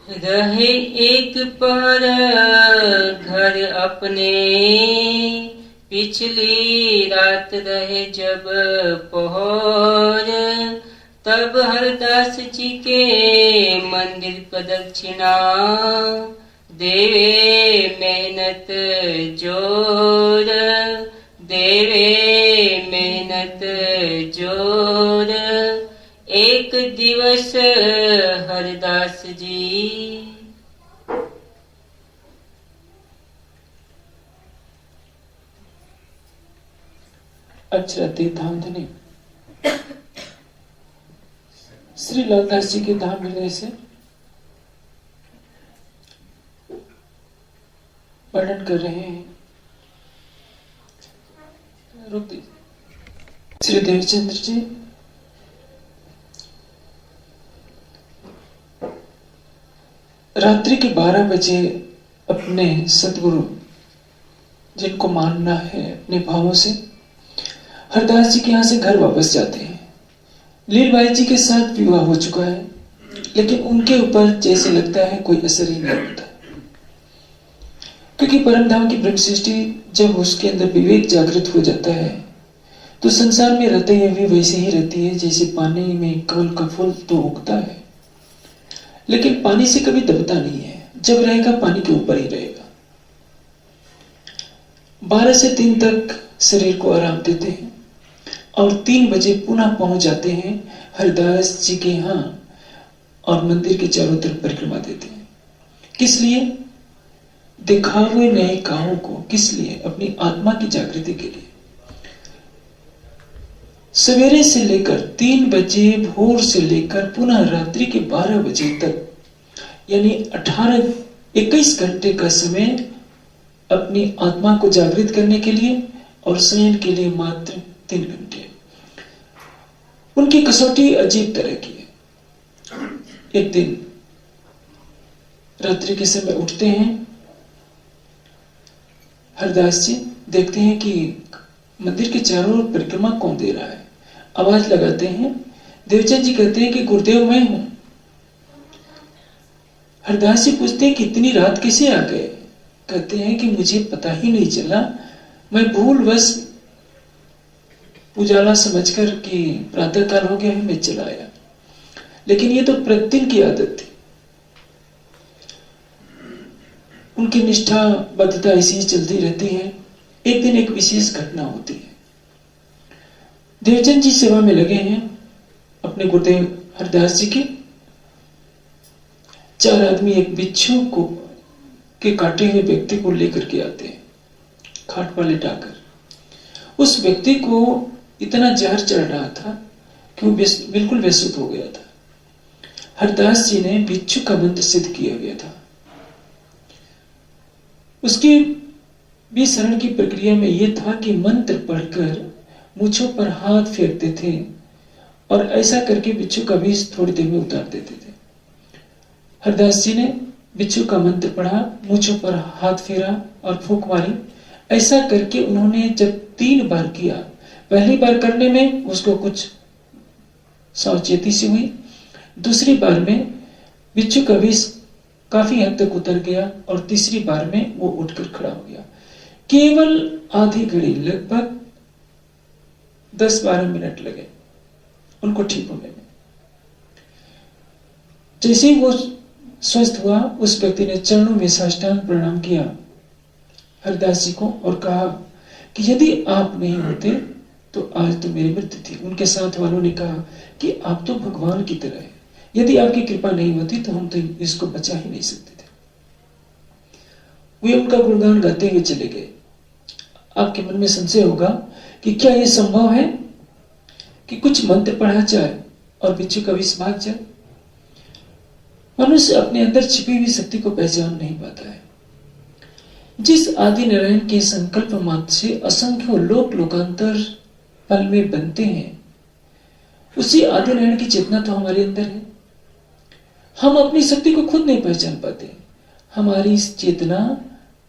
रहे एक पहर घर अपने, पिछली रात रहे जब पहर, तब हरदास जी के मंदिर प्रदक्षिणा, देवे मेहनत जोर, देवे मेहनत जोर, एक दिवस हरदास जी। अचरती धाम धनी श्री लालदास जी के धाम मिलने से वर्णन कर रहे हैं। रुक दीजिए। श्री देवचंद्र जी रात्रि के 12 बजे अपने सदगुरु जिनको मानना है अपने भावों से हरदास जी के यहाँ से घर वापस जाते हैं। लीलबाई जी के साथ विवाह हो चुका है, लेकिन उनके ऊपर जैसे लगता है कोई असर ही नहीं होता, क्योंकि परमधाम की ब्रह्म सृष्टि जब उसके अंदर विवेक जागृत हो जाता है तो संसार में रहते हुए भी वैसे ही रहती है जैसे पानी में कमल का फूल तो उगता है, लेकिन पानी से कभी दबता नहीं है। जब रहेगा पानी के ऊपर ही रहेगा। 12 से 3 तक शरीर को आराम देते हैं और 3 बजे पुनः पहुंच जाते हैं हरदास जी के यहाँ और मंदिर के चारों तरफ परिक्रमा देते हैं। किस लिए? दिखावे नए काहों को। किस लिए? अपनी आत्मा की जागृति के लिए। सवेरे से लेकर 3 बजे भोर से लेकर पुनः रात्रि के 12 बजे तक, यानी 21 घंटे का समय अपनी आत्मा को जागृत करने के लिए और शयन के लिए मात्र 3 घंटे। उनकी कसौटी अजीब तरह की है। एक दिन रात्रि के समय उठते हैं हरदास जी, देखते हैं कि मंदिर के चारों ओर परिक्रमा कौन दे रहा है। आवाज लगाते हैं। देवचंद जी कहते हैं कि गुरुदेव मैं हूं। हरदास जी पूछते हैं कि इतनी रात कैसे आ गए? कहते हैं कि मुझे पता ही नहीं चला, मैं भूलवश उजाला समझकर कि प्रातः काल हो गया है मैं चला आया, लेकिन ये तो प्रतिदिन की आदत थी। उनकी निष्ठा बद्धता ऐसी ही चलती रहती है। एक दिन एक विशेष घटना होती है। देवचंद जी सेवा में लगे हैं अपने गुरुदेव हरदास जी के। 4 आदमी एक बिच्छू को के काटे हुए व्यक्ति को लेकर के आते हैं, खाट पर लिटाकर। उस व्यक्ति को इतना जहर चढ़ रहा था कि वो बिल्कुल बेसुध हो गया था। हरदास जी ने बिच्छू का मंत्र सिद्ध किया हुआ था। उसकी भी शरण की प्रक्रिया में यह था कि मंत्र पढ़कर मूंछों पर हाथ फेरते थे और ऐसा करके बिच्छू का विष थोड़ी देर में उतार देते थे। हरदास जी ने बिच्छू का मंत्र पढ़ा, मूंछों पर हाथ फेरा और फूंक मारी। ऐसा करके उन्होंने जब 3 बार किया, पहली बार करने में उसको कुछ सावचेती से हुई, दूसरी बार में बिच्छू का विष काफी हद तक उतर गया और तीसरी बार में वो उठकर खड़ा हो गया। केवल आधी घड़ी, लगभग 10-12 मिनट लगे उनको ठीक होने में। जैसे ही वो स्वस्थ हुआ, उस व्यक्ति ने चरणों में साष्टांग प्रणाम किया हरदास जी को और कहा कि यदि आप नहीं होते तो आज तो मेरी मृत्यु थी। उनके साथ वालों ने कहा कि आप तो भगवान की तरह है, यदि आपकी कृपा नहीं होती तो हम तो इसको बचा ही नहीं सकते थे। वे उनका गुणगान गाते हुए चले गए। आपके मन में संशय होगा कि क्या यह संभव है कि कुछ मंत्र पढ़ा जाए और बिच्छू का विष भाग जाए? मनुष्य अपने अंदर छिपी हुई शक्ति को पहचान नहीं पाता है। जिस आदि नारायण के संकल्प मात्र से असंख्य लोक लोकांतर पल में बनते हैं, उसी आदि नारायण की चेतना तो हमारे अंदर है। हम अपनी शक्ति को खुद नहीं पहचान पाते। हमारी इस चेतना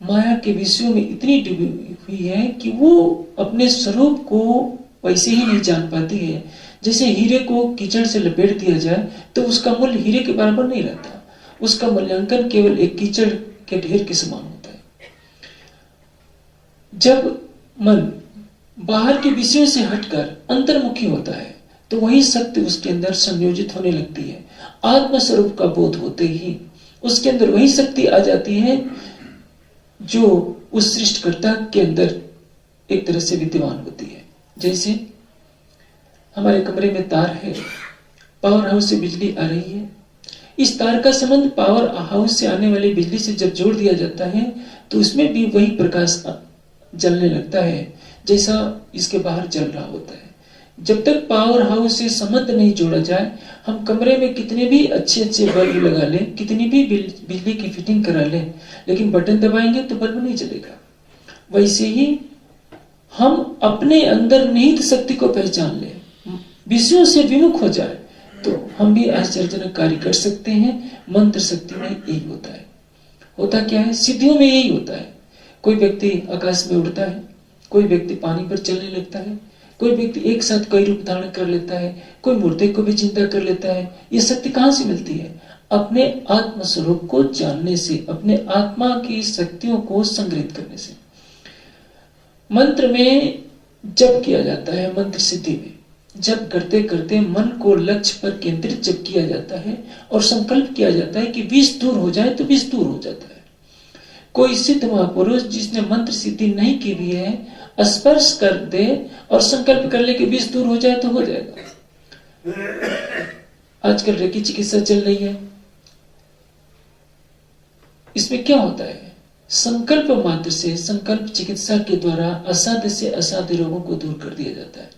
माया के विषयों में इतनी डूबी हुई है कि वो अपने स्वरूप को वैसे ही नहीं जान पाती है। जैसे हीरे को कीचड़ से लपेट दिया जाए तो उसका मूल्य हीरे के बराबर नहीं रहता, उसका मूल्यांकन केवल एक कीचड़ के ढेर के समान होता है। जब मन बाहर के विषयों से हटकर अंतर्मुखी होता है तो वही शक्ति उसके अंदर संयोजित होने लगती है। आत्म स्वरूप का बोध होते ही उसके अंदर वही शक्ति आ जाती है जो उस सृष्टिकर्ता के अंदर एक तरह से विद्यमान होती है। जैसे हमारे कमरे में तार है, पावर हाउस से बिजली आ रही है, इस तार का संबंध पावर हाउस से आने वाली बिजली से जब जोड़ दिया जाता है तो उसमें भी वही प्रकाश जलने लगता है जैसा इसके बाहर जल रहा होता है। जब तक पावर हाउस से संबंध नहीं जोड़ा जाए, हम कमरे में कितने भी अच्छे अच्छे बल्ब लगा लें, कितनी भी बिजली की फिटिंग करा लें, लेकिन बटन दबाएंगे तो बल्ब नहीं जलेगा। वैसे ही हम अपने अंदर निहित शक्ति को पहचान लें, विषयों से विमुख हो जाए तो हम भी आश्चर्यजनक कार्य कर सकते हैं। मंत्र शक्ति में यही होता है। होता क्या है, सिद्धियों में यही होता है। कोई व्यक्ति आकाश में उड़ता है, कोई व्यक्ति पानी पर चलने लगता है, कोई व्यक्ति एक साथ कई रूप धारण कर लेता है, कोई मूर्ति को भी चिंता कर लेता है। ये शक्ति कहां से मिलती है? अपने आत्म स्वरूप को जानने से, अपने आत्मा की शक्तियों को संग्रहित करने से। मंत्र में जप किया जाता है, मंत्र सिद्धि में जप करते करते मन को लक्ष्य पर केंद्रित जब किया जाता है और संकल्प किया जाता है कि विष दूर हो जाए तो विष दूर हो जाता है। कोई सिद्ध महापुरुष जिसने मंत्र सिद्धि नहीं की भी है, स्पर्श कर दे और संकल्प कर ले कि विष दूर हो जाए तो हो जाएगा। आजकल रेकी चिकित्सा चल रही है, इसमें क्या होता है, संकल्प मात्र से, संकल्प चिकित्सा के द्वारा असाध्य से असाध्य रोगों को दूर कर दिया जाता है।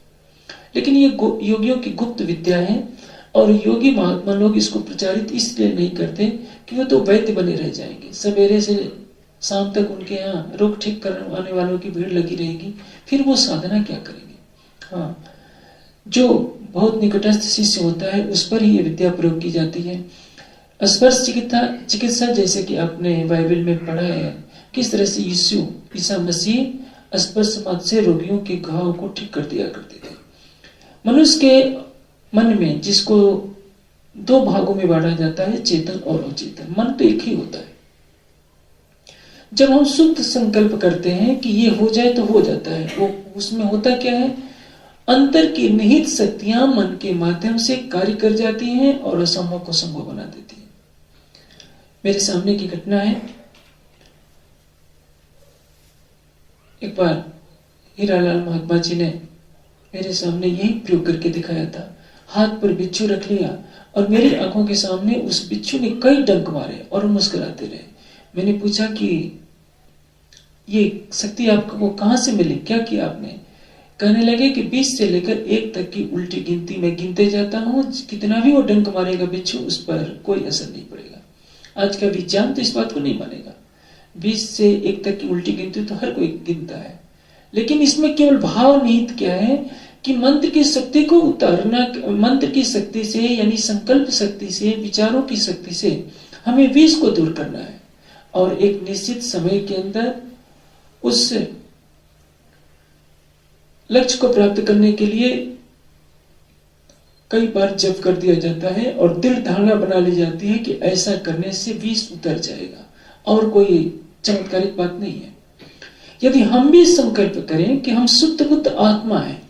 लेकिन ये योगियों की गुप्त विद्या है और योगी महात्मा लोग इसको प्रचारित इसलिए नहीं करते कि वो तो वैद्य बने रह जाएंगे। सवेरे से शाम तक उनके यहाँ रोग ठीक करने वालों की भीड़ लगी रहेगी, फिर वो साधना क्या करेंगे। हाँ, जो बहुत निकटस्थ शिष्य होता है उस पर ही ये विद्या प्रयोग की जाती है। स्पर्श चिकित्सा जैसे कि आपने बाइबल में पढ़ा है, किस तरह से ईसा मसीह स्पर्श मात्र से रोगियों के घाव को ठीक कर दिया करते थे। मनुष्य के मन में, जिसको दो भागों में बांटा जाता है, चेतन और अचेतन, मन तो एक ही होता है। जब हम शुद्ध संकल्प करते हैं कि ये हो जाए तो हो जाता है, वो उसमें होता क्या है, अंतर की निहित शक्तियां मन के माध्यम से कार्य कर जाती हैं और असंभव को संभव बना देती है। मेरे सामने की घटना है, एक बार हीरालाल महात्मा जी ने मेरे सामने यही प्रयोग करके दिखाया था। हाथ पर बिच्छू रख लिया और मेरी आंखों के सामने उस बिच्छू ने कई डंक मारे और मुस्कुराते रहे। मैंने पूछा कि ये शक्ति आपको कहां से मिली, क्या किया आपने? कहने लगे कि 20 से लेकर 1 तक की उल्टी गिनती में गिनते जाता हूं, कितना भी वो डंक मारेगा बिच्छू, उस पर कोई असर नहीं पड़ेगा। आज का विज्ञान तो इस बात को नहीं मानेगा। 20 से 1 तक की उल्टी गिनती तो हर कोई गिनता है, लेकिन इसमें केवल भाव निहित क्या है कि मंत्र की शक्ति को उतारना, मंत्र की शक्ति से यानी संकल्प शक्ति से, विचारों की शक्ति से हमें विष को दूर करना है और एक निश्चित समय के अंदर उस लक्ष्य को प्राप्त करने के लिए कई बार जप कर दिया जाता है और दिल धारणा बना ली जाती है कि ऐसा करने से विष उतर जाएगा, और कोई चमत्कारिक बात नहीं है। यदि हम भी संकल्प करें कि हम शुद्ध बुद्ध आत्मा है,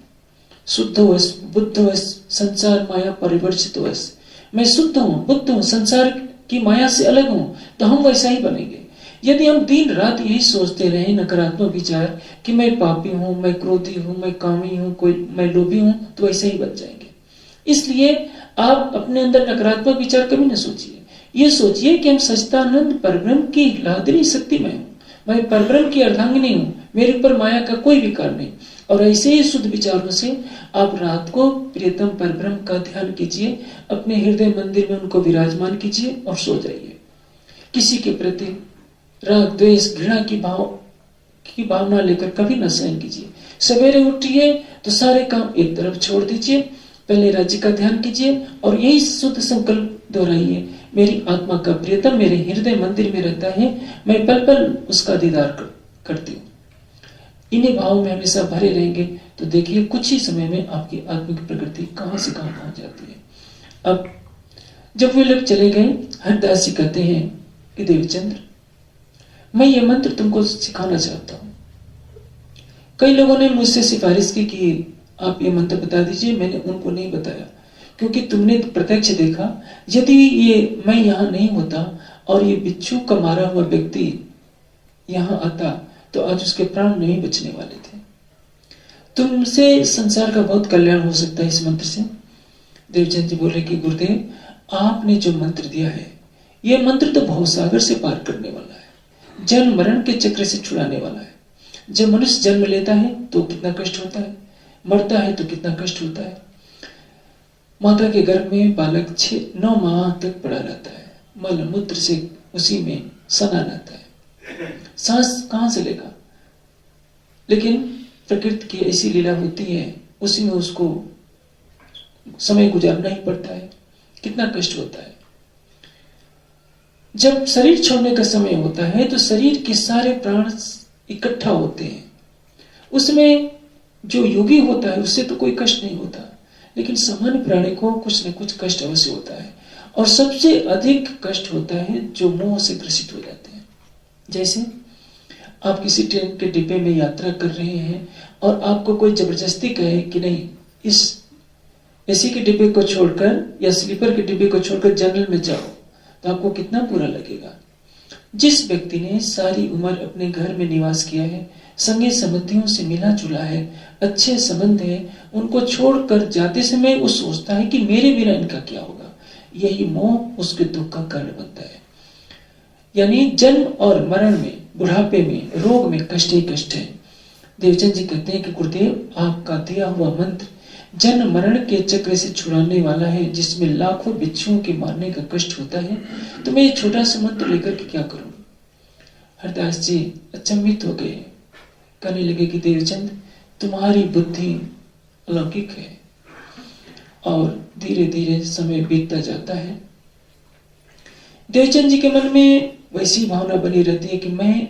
शुद्ध वश, बुद्ध वश, संसार माया परिवर्तित वश, मैं शुद्ध हूं, बुद्ध हूं, संसार की माया से अलग हूं, तो हम वैसा ही बनेंगे। यदि हम दिन रात यही सोचते रहे नकारात्मक विचार कि मैं पापी हूं, मैं क्रोधी हूं, मैं कामी हूं, मैं लोभी हूं, तो वैसे ही बन जाएंगे। इसलिए आप अपने अंदर नकारात्मक विचार कभी न सोचिए। ये सोचिए कि हम सच्चिदानंद परब्रह्म की लादरी शक्ति में हूं, मैं परब्रह्म की अर्धांगिनी हूं, मेरे ऊपर माया का कोई विकार नहीं। और ऐसे ही शुद्ध विचारों से आप रात को प्रियतम परब्रह्म का ध्यान कीजिए, अपने हृदय मंदिर में उनको विराजमान कीजिए और सो जाइए। किसी के प्रति राग द्वेष घृणा की भावना लेकर कभी न सहन कीजिए। सवेरे उठिए तो सारे काम एक तरफ छोड़ दीजिए, पहले राज्य का ध्यान कीजिए और यही शुद्ध संकल्प दोहराइए, मेरी आत्मा का प्रियतम मेरे हृदय मंदिर में रहता है, मैं पल पल उसका दीदार करती हूँ। इन्हीं भावों में हमेशा भरे रहेंगे तो देखिए कुछ ही समय में आपकी आत्मिक प्रकृति कहां से कहां पहुंच जाती है। अब जब वे लोग चले गए, हरदास जी कहते हैं कि देवचंद्र, मैं ये मंत्र तुमको सिखाना चाहता हूं। कई लोगों ने मुझसे सिफारिश की कि आप ये मंत्र बता दीजिए। मैंने उनको नहीं बताया, क्योंकि तुमने प्रत्यक्ष देखा, यदि ये मैं यहां नहीं होता और ये बिच्छू का मारा हुआ व्यक्ति यहां आता तो आज उसके प्राण नहीं बचने वाले थे। तुमसे संसार का बहुत कल्याण हो सकता है इस मंत्र से। देवचंद जी बोले कि गुरुदेव, आपने जो मंत्र दिया है, यह मंत्र तो भवसागर से पार करने वाला है, जन्म मरण के चक्र से छुड़ाने वाला है। जब मनुष्य जन्म लेता है तो कितना कष्ट होता है, मरता है तो कितना कष्ट होता है। माता के गर्भ में बालक 9 माह तक पड़ा रहता है, मल मूत्र से उसी में सना रहता है, सांस कहां से लेगा। लेकिन प्रकृति की ऐसी लीला होती है, उसी में उसको समय गुजारना ही पड़ता है। कितना कष्ट होता है। जब शरीर छोड़ने का समय होता है तो शरीर के सारे प्राण इकट्ठा होते हैं। उसमें जो योगी होता है उससे तो कोई कष्ट नहीं होता, लेकिन सामान्य प्राणी को कुछ न कुछ कष्ट अवश्य होता है। और सबसे अधिक कष्ट होता है जो मोह से ग्रसित हो जाते हैं। जैसे आप किसी ट्रेन के डिब्बे में यात्रा कर रहे हैं और आपको कोई जबरदस्ती कहे कि नहीं, इस एसी के डिब्बे को छोड़कर या स्लीपर के डिब्बे को छोड़कर जनरल में जाओ, तो आपको कितना बुरा लगेगा। जिस व्यक्ति ने सारी उम्र अपने घर में निवास किया है, संगी संबंधियों से मिला जुला है, अच्छे संबंध है, उनको छोड़कर जाते समय वो सोचता है कि मेरे बिना इनका क्या होगा। यही मोह उसके दुख का कारण बनता है। यानी जन्म और मरण में, बुढ़ापे में, रोग में कष्ट ही कष्ट है। देवचंद जी कहते हैं कि गुरुदेव, आपका दिया हुआ मंत्र जन्म मरण के चक्र से छुड़ाने वाला है, जिसमें लाखों बिच्छुओं के मारने का कष्ट होता है। तो मैं ये छोटा सा मंत्र लेकर के क्या करूं। हरदास जी अचंभित हो गए, कहने लगे कि देवचंद, तुम्हारी बुद्धि अलौकिक है। और धीरे धीरे समय बीतता जाता है। देवचंद जी के मन में वैसी भावना बनी रहती है कि मैं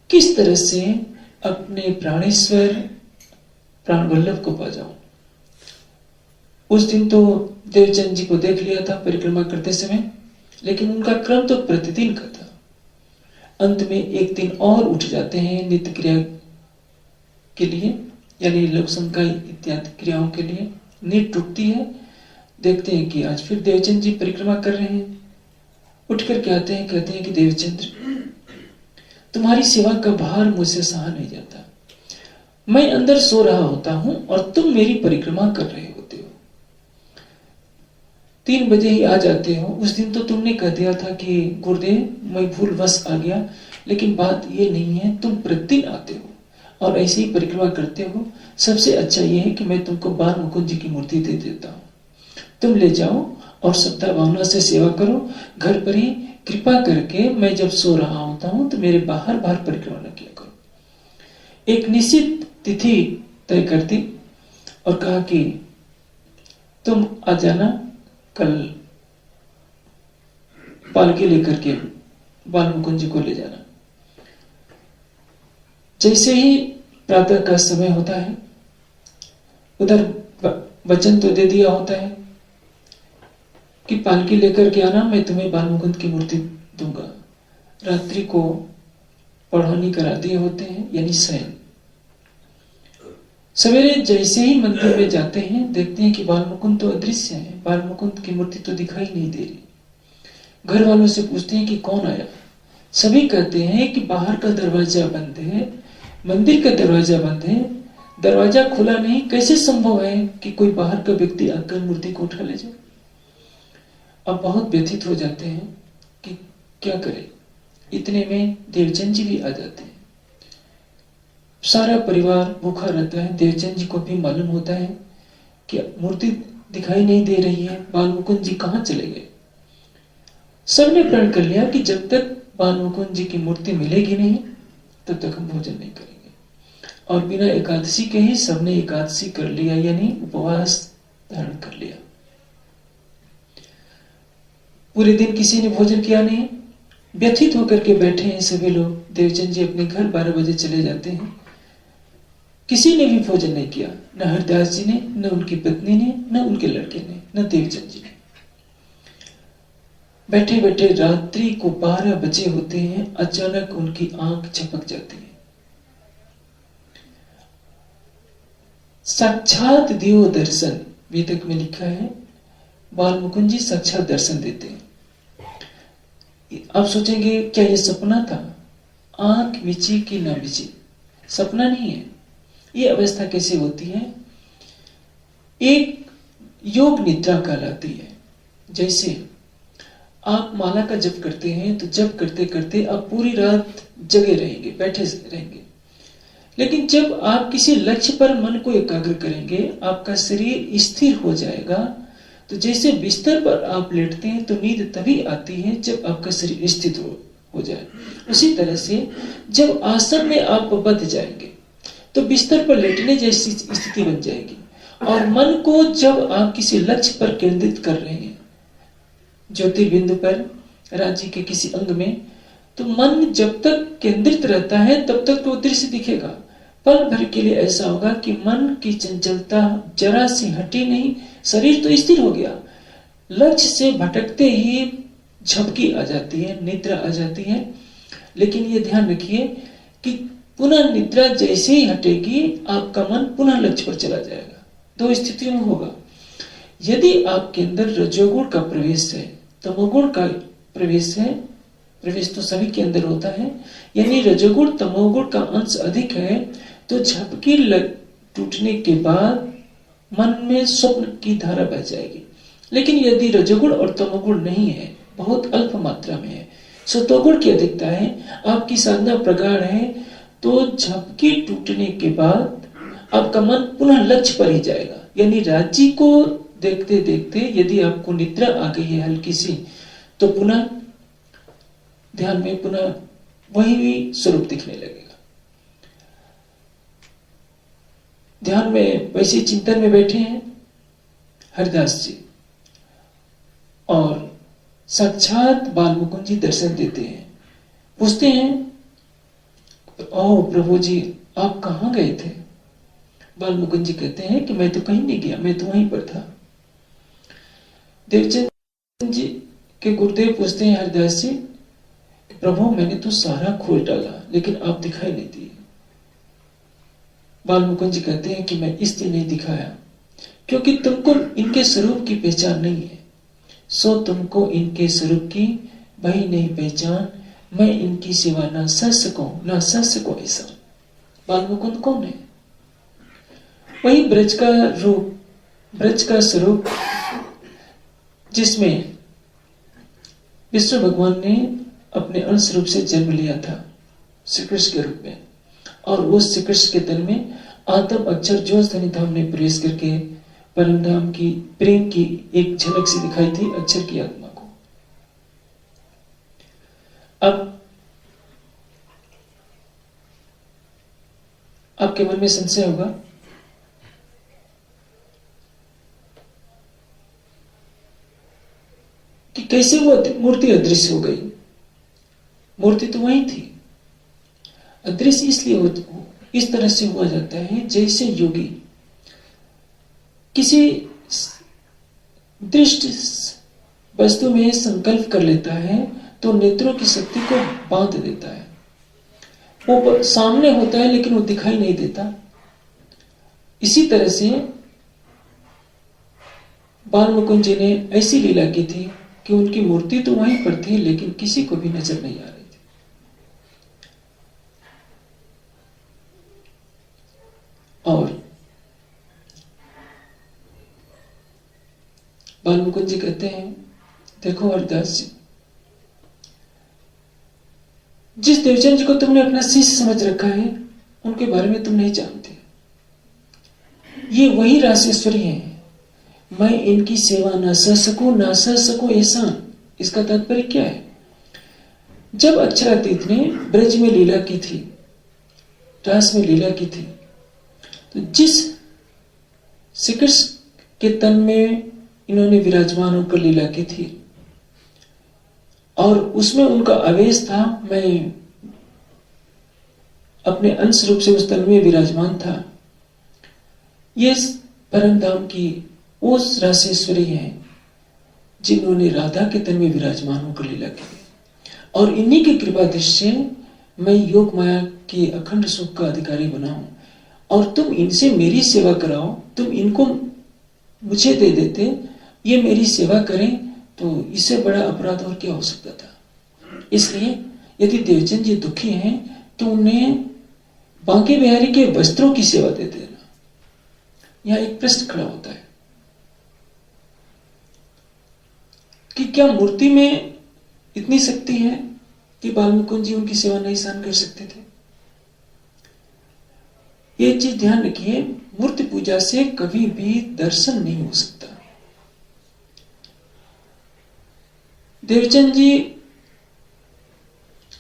किस तरह से अपने प्राणेश्वर प्राण वल्लभ को पा जाऊं। उस दिन तो देवचंद जी को देख लिया था परिक्रमा करते समय, लेकिन उनका क्रम तो प्रतिदिन का था। अंत में एक दिन और उठ जाते हैं नित्य क्रिया के लिए, यानी लोक संकाय इत्यादि क्रियाओं के लिए। नींद टूटती है, देखते हैं कि आज फिर देवचंद जी परिक्रमा कर रहे हैं। उठ कर कहते हैं कि देवचंद्र, तुम्हारी सेवा का भार मुझसे सहा नहीं जाता। मैं अंदर सो रहा होता हूं और तुम मेरी परिक्रमा कर रहे होते हो। 3 बजे ही आ जाते हो। उस दिन तो तुमने कह दिया था कि गुरुदेव, मैं भूलवश आ गया, लेकिन बात ये नहीं है, तुम प्रतिदिन आते हो और ऐसे ही परिक्रमा करते हो। सबसे अच्छा यह है कि मैं तुमको बाल मुकुंद जी की मूर्ति दे देता हूं, तुम ले जाओ और श्रद्धा भावना से सेवा करो। घर पर ही कृपा करके मैं जब सो रहा होता हूं तो मेरे बाहर परिक्रमा न किया करो। एक निश्चित तिथि तय कर दी और कहा कि तुम आ जाना, कल पालकी लेकर के बाल मुकुंद जी को ले जाना। जैसे ही प्रातः का समय होता है, उधर वचन तो दे दिया होता है कि पालकी लेकर के आना, मैं तुम्हें बाल मुकुंद की मूर्ति दूंगा। रात्रि को पढ़ानी करा दिए होते हैं, यानी शयन। सवेरे जैसे ही मंदिर में जाते हैं, देखते हैं कि बाल मुकुंद तो अदृश्य है, बाल मुकुंद की मूर्ति तो दिखाई नहीं दे रही। घर वालों से पूछते हैं कि कौन आया। सभी कहते हैं कि बाहर का दरवाजा बंद है, मंदिर का दरवाजा बंद है, दरवाजा खुला नहीं, कैसे संभव है कि कोई बाहर का व्यक्ति आकर मूर्ति को उठा ले जाए। अब बहुत व्यथित हो जाते हैं कि क्या करें। इतने में देवचंद जी भी आ जाते हैं। सारा परिवार भूखा रहता है। देवचंद जी को भी मालूम होता है कि मूर्ति दिखाई नहीं दे रही है, बाल मुकुंद जी कहां चले गए। सबने प्रण कर लिया कि जब तक बाल मुकुंद जी की मूर्ति मिलेगी नहीं, तब तक हम भोजन नहीं करेंगे। और बिना एकादशी के ही सबने एकादशी कर लिया, यानी उपवास धारण कर लिया। पूरे दिन किसी ने भोजन किया नहीं, व्यथित होकर के बैठे हैं सभी लोग। देवचंद जी अपने घर 12 बजे चले जाते हैं। किसी ने भी भोजन नहीं किया, न हरदास जी ने, न उनकी पत्नी ने, न उनके लड़के ने, न देवचंद जी ने। बैठे बैठे रात्रि को 12 बजे होते हैं, अचानक उनकी आंख झपक जाती है। साक्षात देव दर्शन वेदक में लिखा है, बाल मुकुंद जी साक्षात दर्शन देते हैं। आप सोचेंगे क्या ये सपना था? आंख बिछी कि ना बिछी, सपना नहीं है। ये अवस्था कैसे होती है? एक योग निद्रा कहलाती है। जैसे आप माला का जप करते हैं तो जप करते करते आप पूरी रात जगे रहेंगे, बैठे रहेंगे, लेकिन जब आप किसी लक्ष्य पर मन को एकाग्र करेंगे, आपका शरीर स्थिर हो जाएगा। तो जैसे बिस्तर पर आप लेटते हैं तो नींद तभी आती है जब आपका शरीर स्थिर हो जाए। उसी तरह से जब आसन में आप बंध जाएंगे तो बिस्तर पर लेटने जैसी स्थिति बन जाएगी। और मन को जब आप किसी लक्ष्य पर केंद्रित कर रहे हैं, ज्योतिर्बिंदु पर, राज्य के किसी अंग में, तो मन जब तक केंद्रित रहता है तब तक तो दृश्य दिखेगा। पल भर के लिए ऐसा होगा कि मन की चंचलता जरा सी हटी नहीं, शरीर तो स्थिर हो गया, लक्ष्य से भटकते ही झपकी आ जाती है, निद्रा आ जाती है। लेकिन ये ध्यान रखिए कि पुनः निद्रा जैसे ही हटेगी आपका मन पुनः लक्ष्य पर चला जाएगा। दो स्थितियों में होगा। यदि आपके अंदर रजोगुण का प्रवेश है, तमोगुण का प्रवेश है, प्रवेश तो सभी के अंदर होता है, यानी रजोगुण तमोगुण का अंश अधिक है, तो झपकी टूटने के बाद मन में स्वप्न की धारा बह जाएगी। लेकिन यदि रजोगुण और तमोगुण नहीं है, बहुत अल्प मात्रा में है, सतोगुण की अधिकता है, आपकी साधना प्रगाढ़ है, तो झपकी टूटने के बाद आपका मन पुनः लक्ष्य पर ही जाएगा। यानी राज्य को देखते देखते यदि आपको निद्रा आ गई है हल्की सी, तो पुनः ध्यान में पुनः वही स्वरूप दिखने लगेगा। ध्यान में वैसे चिंतन में बैठे हैं हरिदास जी, और साक्षात बाल मुकुंद जी दर्शन देते हैं। पूछते हैं, ओ प्रभु जी आप कहाँ गए थे? बाल मुकुंद जी कहते हैं कि मैं तो कहीं नहीं गया, मैं तो वहीं पर था। देवचंद जी के गुरुदेव पूछते हैं हरिदास जी, प्रभु मैंने तो सारा खोज डाला लेकिन आप दिखाई नहीं दिए। बाल मुकुंद जी कहते हैं कि मैं इसलिए नहीं दिखाया क्योंकि तुमको इनके स्वरूप की पहचान नहीं है, सो तुमको इनके स्वरूप की वही नहीं पहचान, मैं इनकी सेवा ना सह सकूं ऐसा। बाल मुकुंद कौन है? वही ब्रज का रूप, ब्रज का स्वरूप, जिसमें विष्णु भगवान ने अपने अंश रूप से जन्म लिया था श्री कृष्ण के रूप में, और उस श्री कृष्ण के तन में आत्म अक्षर जोश धनी धाम ने प्रवेश करके परम धाम की प्रेम की एक झलक सी दिखाई थी अक्षर की आत्मा को। अब आपके मन में संशय होगा कि कैसे वो मूर्ति अदृश्य हो गई। मूर्ति तो वही थी, अदृश्य इसलिए इस तरह से हुआ जाता है जैसे योगी किसी दृष्ट वस्तु में संकल्प कर लेता है तो नेत्रों की शक्ति को बांध देता है। वो सामने होता है लेकिन वो दिखाई नहीं देता। इसी तरह से बाल मुकुंद जी ने ऐसी लीला की थी कि उनकी मूर्ति तो वहीं पर थी लेकिन किसी को भी नजर नहीं आ रही थी। और बाल मुकुंद जी कहते हैं, देखो हरिदास जी, जिस देवचंद जी को तुमने अपना शिष्य समझ रखा है उनके बारे में तुम नहीं जानते। ये वही रासेश्वरी हैं। मैं इनकी सेवा ना सह सकूं ऐसा। इसका तात्पर्य क्या है? जब अक्षरातीत ने ब्रज में लीला की थी, रास में लीला की थी, तो जिस श्री कृष्ण के तन में इन्होंने विराजमान होकर लीला की थी और उसमें उनका आवेश था, मैं अपने अंश रूप से उस तन में विराजमान था। ये परम धाम की उस रासेश्वरी है जिन्होंने राधा के तन में विराजमान होकर लीला की, और इन्हीं की कृपा दृष्टि से मैं योग माया के अखंड सुख का अधिकारी बना हूं, और तुम इनसे मेरी सेवा कराओ, तुम इनको मुझे दे देते, ये मेरी सेवा करें, तो इससे बड़ा अपराध और क्या हो सकता था। इसलिए यदि देवचंद जी दुखी हैं तो उन्हें बांके बिहारी के वस्त्रों की सेवा दे देना। यहां एक प्रश्न खड़ा होता है कि क्या मूर्ति में इतनी शक्ति है कि बाल मुकुंद जी उनकी सेवा नहीं सहन कर सकते थे? ये चीज ध्यान रखिए, मूर्ति पूजा से कभी भी दर्शन नहीं हो सकता। देवचंद जी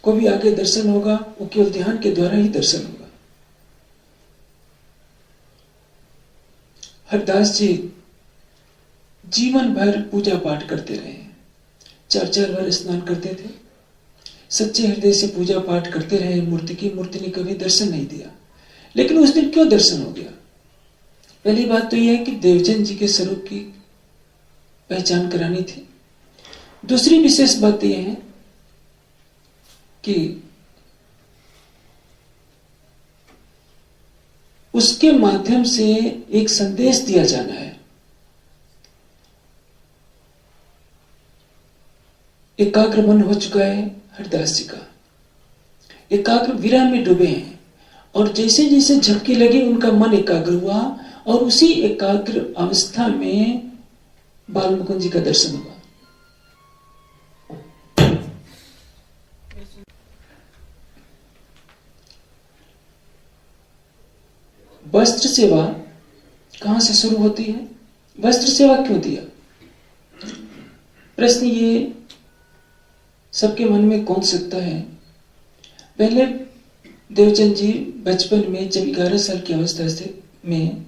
को भी आगे दर्शन होगा, वो केवल ध्यान के द्वारा ही दर्शन होगा। हरदास जी जीवन भर पूजा पाठ करते रहे, 4-4 बार स्नान करते थे, सच्चे हृदय से पूजा पाठ करते रहे मूर्ति की। मूर्ति ने कभी दर्शन नहीं दिया, लेकिन उस दिन क्यों दर्शन हो गया? पहली बात तो यह है कि देवचंद जी के स्वरूप की पहचान करानी थी। दूसरी विशेष बात यह है कि उसके माध्यम से एक संदेश दिया जाना है। एकाग्र मन हो चुका है हरदास जी का, एकाग्र विरह में डूबे हैं, और जैसे जैसे झपकी लगी उनका मन एकाग्र हुआ, और उसी एकाग्र अवस्था में बाल मुकुंद जी का दर्शन हुआ। वस्त्र सेवा कहां से शुरू होती है? वस्त्र सेवा क्यों दिया? प्रश्न ये सबके मन में कौन सकता है। पहले देवचंद जी बचपन में जब 11 साल की अवस्था से में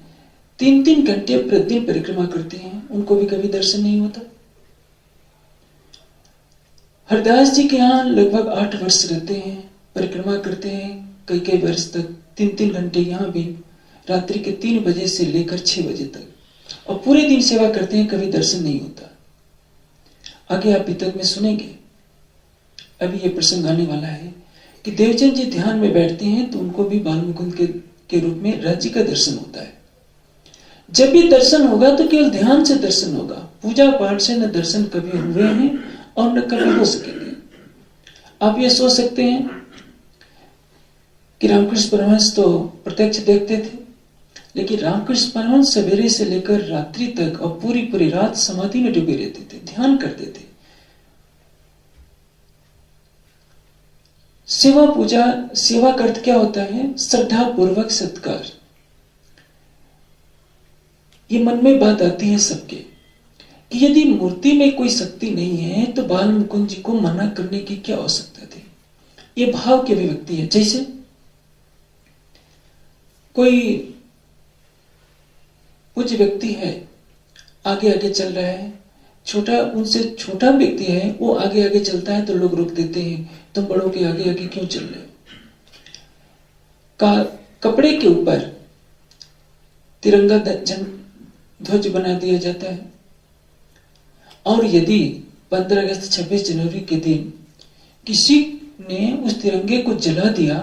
3-3 घंटे प्रतिदिन परिक्रमा करते हैं, उनको भी कभी दर्शन नहीं होता। हरदास जी के यहाँ लगभग 8 वर्ष रहते हैं, परिक्रमा करते हैं कई कई वर्ष तक, 3-3 घंटे यहाँ भी, रात्रि के 3 बजे से लेकर 6 बजे तक, और पूरे दिन सेवा करते हैं, कभी दर्शन नहीं होता। आगे आप वितत में सुनेंगे, अभी ये प्रसंग आने वाला है कि देवचंद जी ध्यान में बैठते हैं तो उनको भी बाल मुकुंद के रूप में राज्य का दर्शन होता है। जब भी दर्शन होगा तो केवल ध्यान से दर्शन होगा, पूजा पाठ से न दर्शन कभी हुए हैं और न कभी हो सकेंगे। आप ये सोच सकते हैं कि रामकृष्ण परमहंस तो प्रत्यक्ष देखते थे, लेकिन रामकृष्ण परमहंस सवेरे से लेकर रात्रि तक और पूरी पूरी रात समाधि में डूबे रहते थे, ध्यान करते थे। सेवा पूजा, सेवा का अर्थ क्या होता है? श्रद्धा पूर्वक सत्कार। ये मन में बात आती है सबके कि यदि मूर्ति में कोई शक्ति नहीं है तो बाल मुकुंद जी को मना करने की क्या आवश्यकता थी? ये भाव की अभिव्यक्ति है। जैसे कोई पूज्य व्यक्ति है, आगे आगे चल रहा है, छोटा उनसे छोटा व्यक्ति है, वो आगे आगे चलता है तो लोग रोक देते हैं, तुम बड़ों के आगे आगे क्यों चल रहे हो? कपड़े के ऊपर तिरंगा ध्वज बना दिया जाता है, और यदि 15 अगस्त 26 जनवरी के दिन किसी ने उस तिरंगे को जला दिया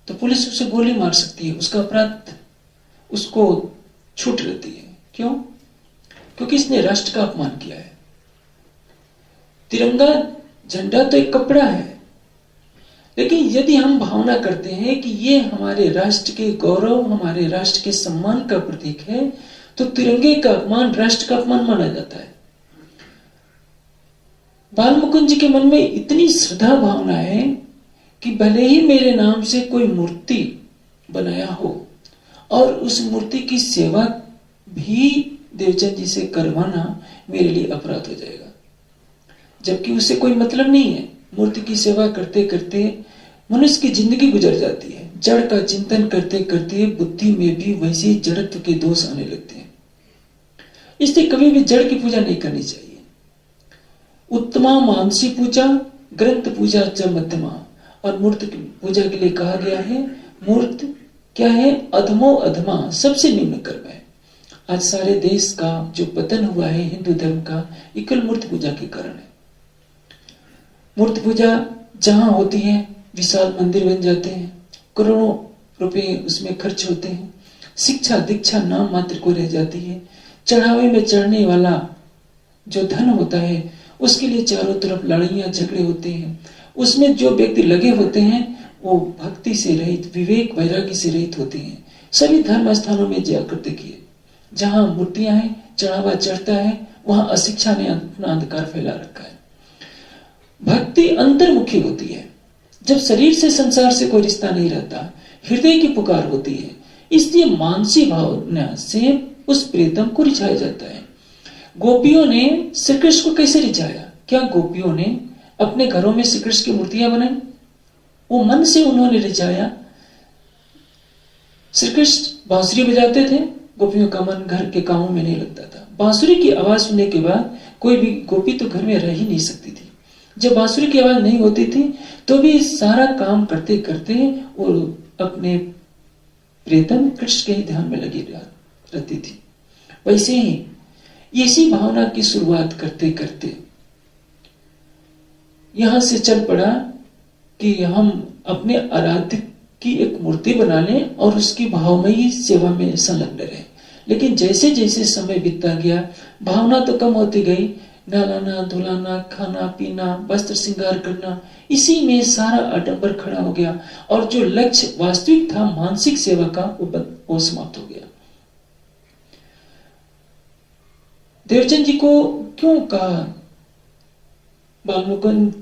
तो पुलिस उसे गोली मार सकती है, उसका अपराध उसको छूट रहती है। क्यों? क्योंकि इसने राष्ट्र का अपमान किया है। तिरंगा झंडा तो एक कपड़ा है, लेकिन यदि हम भावना करते हैं कि ये हमारे राष्ट्र के गौरव, हमारे राष्ट्र के सम्मान का प्रतीक है, तो तिरंगे का अपमान राष्ट्र का अपमान माना जाता है। बाल मुकुंद जी के मन में इतनी श्रद्धा भावना है कि भले ही मेरे नाम से कोई मूर्ति बनाया हो और उस मूर्ति की सेवा भी देवचंद जी से करवाना मेरे लिए अपराध हो जाएगा, जबकि उससे कोई मतलब नहीं है। मूर्ति की सेवा करते करते मनुष्य की जिंदगी गुजर जाती है, जड़ का चिंतन करते करते बुद्धि में भी वैसे जड़त्व के दोष आने लगते हैं। इसलिए कभी भी जड़ की पूजा नहीं करनी चाहिए। उत्तमा मानसी पूजा, ग्रंथ पूजा च मध्यमा, और मूर्ति पूजा के लिए कहा गया है, मूर्त क्या है? अधमो अधमा, सबसे निम्न कर्म है। आज सारे देश का जो पतन हुआ है हिंदू धर्म का, ये केवल मूर्ति पूजा के कारण है। मूर्ति पूजा जहां होती है विशाल मंदिर बन जाते हैं, करोड़ों रुपए उसमें खर्च होते हैं, शिक्षा दीक्षा नाम मात्र को रह जाती है। चढ़ावे में चढ़ने वाला जो धन होता है उसके लिए चारों तरफ लड़ाइयां झगड़े होते हैं। उसमें जो व्यक्ति लगे होते हैं वो भक्ति से रहित, विवेक वैराग्य से रहित होते हैं। सभी धर्म स्थानों में जाकर देखिए, जहां मूर्तियां हैं, चढ़ावा चढ़ता है, वहां अशिक्षा ने अपना अंधकार फैला रखा है। भक्ति अंतर्मुखी होती है। जब शरीर से संसार से कोई रिश्ता नहीं रहता, हृदय की पुकार होती है, इसलिए मानसिक भावना से उस प्रीतम को रिझाया जाता है। गोपियों ने श्री कृष्ण को कैसे रिझाया? क्या गोपियों ने अपने घरों में श्री कृष्ण की मूर्तियां बनाई? वो मन से उन्होंने रिझाया। श्री कृष्ण बांसुरी बजाते थे, गोपियों का मन घर के कामों में नहीं लगता था। बांसुरी की आवाज सुनने के बाद कोई भी गोपी तो घर में रह ही नहीं सकती थी। जब बांसुरी की आवाज नहीं होती थी तो भी सारा काम करते करते वो अपने प्रीतम कृष्ण के ही ध्यान में लगी रहती थी। वैसे ही इसी भावना की शुरुआत करते करते यहां से चल पड़ा कि हम अपने आराध्य की एक मूर्ति बना लें और उसकी भावमयी सेवा में संलग्न रहे। लेकिन जैसे जैसे समय बीतता गया, भावना तो कम होती गई। नहलाना धुलाना, खाना पीना, वस्त्र श्रृंगार करना, इसी में सारा आडंबर खड़ा हो गया और जो लक्ष्य वास्तविक था मानसिक सेवा का वो समाप्त हो गया। देवचंद जी को क्यों कहा बालमुकुंद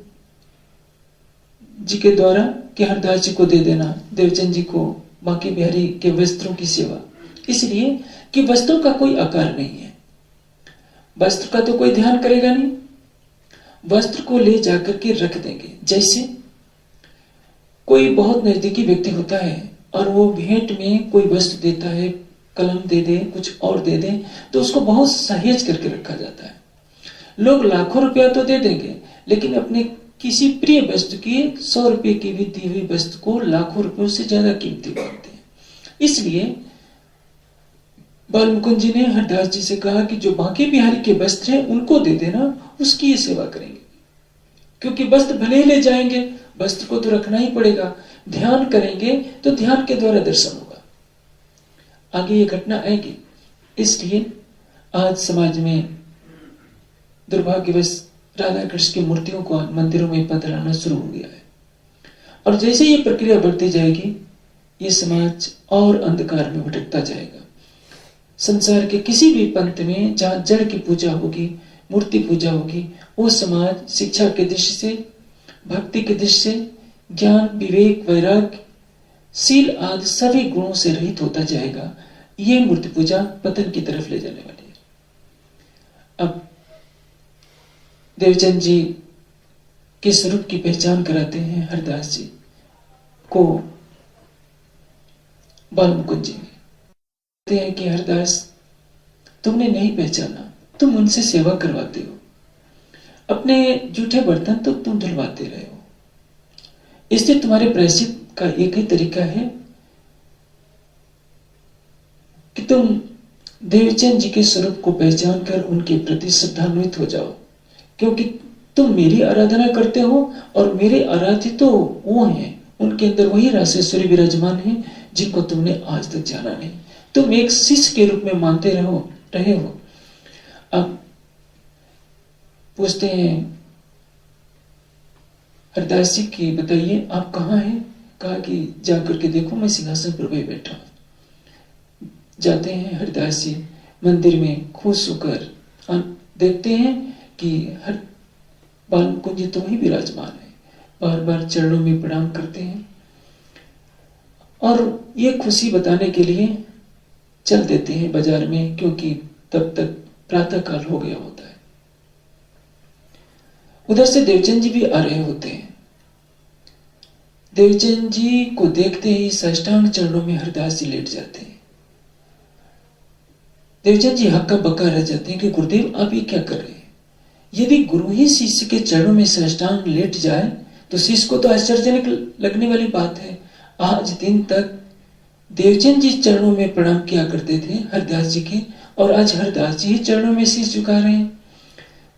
जी के द्वारा कि हरदास जी को दे देना, देवचंद जी को बांके बिहारी के वस्त्रों की सेवा? इसलिए कि वस्त्रों का कोई आकार नहीं है, वस्त्र का तो कोई ध्यान करेगा नहीं, वस्त्र को ले जाकर के रख देंगे। जैसे कोई बहुत नजदीकी व्यक्ति होता है और वो भेंट में कोई वस्त्र देता है, कलम दे दे, कुछ और दे दे, तो उसको बहुत सहेज करके रखा जाता है। लोग लाखों रुपया तो दे देंगे, लेकिन अपने किसी प्रिय वस्तु की 100 रुपये की भी दी हुई वस्तु को लाखों रुपयों से ज्यादा कीमती मानते हैं। इसलिए बालमुकुंद जी ने हरदास जी से कहा कि जो बांके बिहारी के वस्त्र हैं उनको दे देना, उसकी ये सेवा करेंगे। क्योंकि वस्त्र भले ही ले जाएंगे, वस्त्र को तो रखना ही पड़ेगा। ध्यान करेंगे तो ध्यान के द्वारा दर्शन होगा, आगे ये घटना आएगी। इसलिए आज समाज में दुर्भाग्यवश राधा कृष्ण की मूर्तियों को मंदिरों में पधराना शुरू हो गया है। और जैसे ये प्रक्रिया बढ़ती जाएगी, ये समाज और अंधकार में भटकता जाएगा। संसार के किसी भी पंथ में जहां जड़ की पूजा होगी, मूर्ति पूजा होगी, वो समाज शिक्षा के दृष्टि से, भक्ति के दृष्टि से, ज्ञान विवेक वैराग्य शील आदि सभी गुणों से रहित होता जाएगा। ये मूर्ति पूजा पतन की तरफ ले जाने वाली है। अब देवचंद जी के स्वरूप की पहचान कराते हैं हरदास जी को बालमुकुंद जी। कहते हैं कि हरदास, तुमने नहीं पहचाना, तुम उनसे सेवा करवाते हो, अपने जूठे बर्तन तो तुम धुलवाते रहे हो। इसलिए तुम्हारे प्रायश्चित का एक ही तरीका है कि तुम देवचंद जी के स्वरूप को पहचान कर उनके प्रति श्रद्धान्वित हो जाओ। क्योंकि तुम मेरी आराधना करते हो और मेरे आराध्य तो वो हैं, उनके अंदर वही रासेश्वरी विराजमान है जिनको तुमने आज तक जाना नहीं। तुम एक शिष्य के रूप में मानते रहे हो। अब पूछते हैं हरदास जी की, बताइए आप कहाँ हैं? कहा कि जाकर के देखो, मैं सिंहासन पर बैठा हूं। जाते हैं हरदास जी मंदिर में, खुश होकर देखते हैं कि हर बालमुकुंद जी तो वही विराजमान है। बार बार चरणों में प्रणाम करते हैं और ये खुशी बताने के लिए चल देते हैं बाजार में, क्योंकि तब तक प्रातः काल हो गया होता है। उधर से देवचंद जी भी आ रहे होते हैं। देवचंद जी को देखते ही साष्टांग चरणों में हरदास जी लेट जाते हैं। देवचंद जी हक्का बक्का रह जाते हैं कि गुरुदेव आप ये क्या कर रहे हैं? यदि गुरु ही शिष्य के चरणों में साष्टांग लेट जाए तो शिष्य को तो आश्चर्यजनक लगने वाली बात है। आज दिन तक देवचंद जी चरणों में प्रणाम किया करते थे हरदास जी के, और आज हरदास जी चरणों में शीश झुका रहे हैं।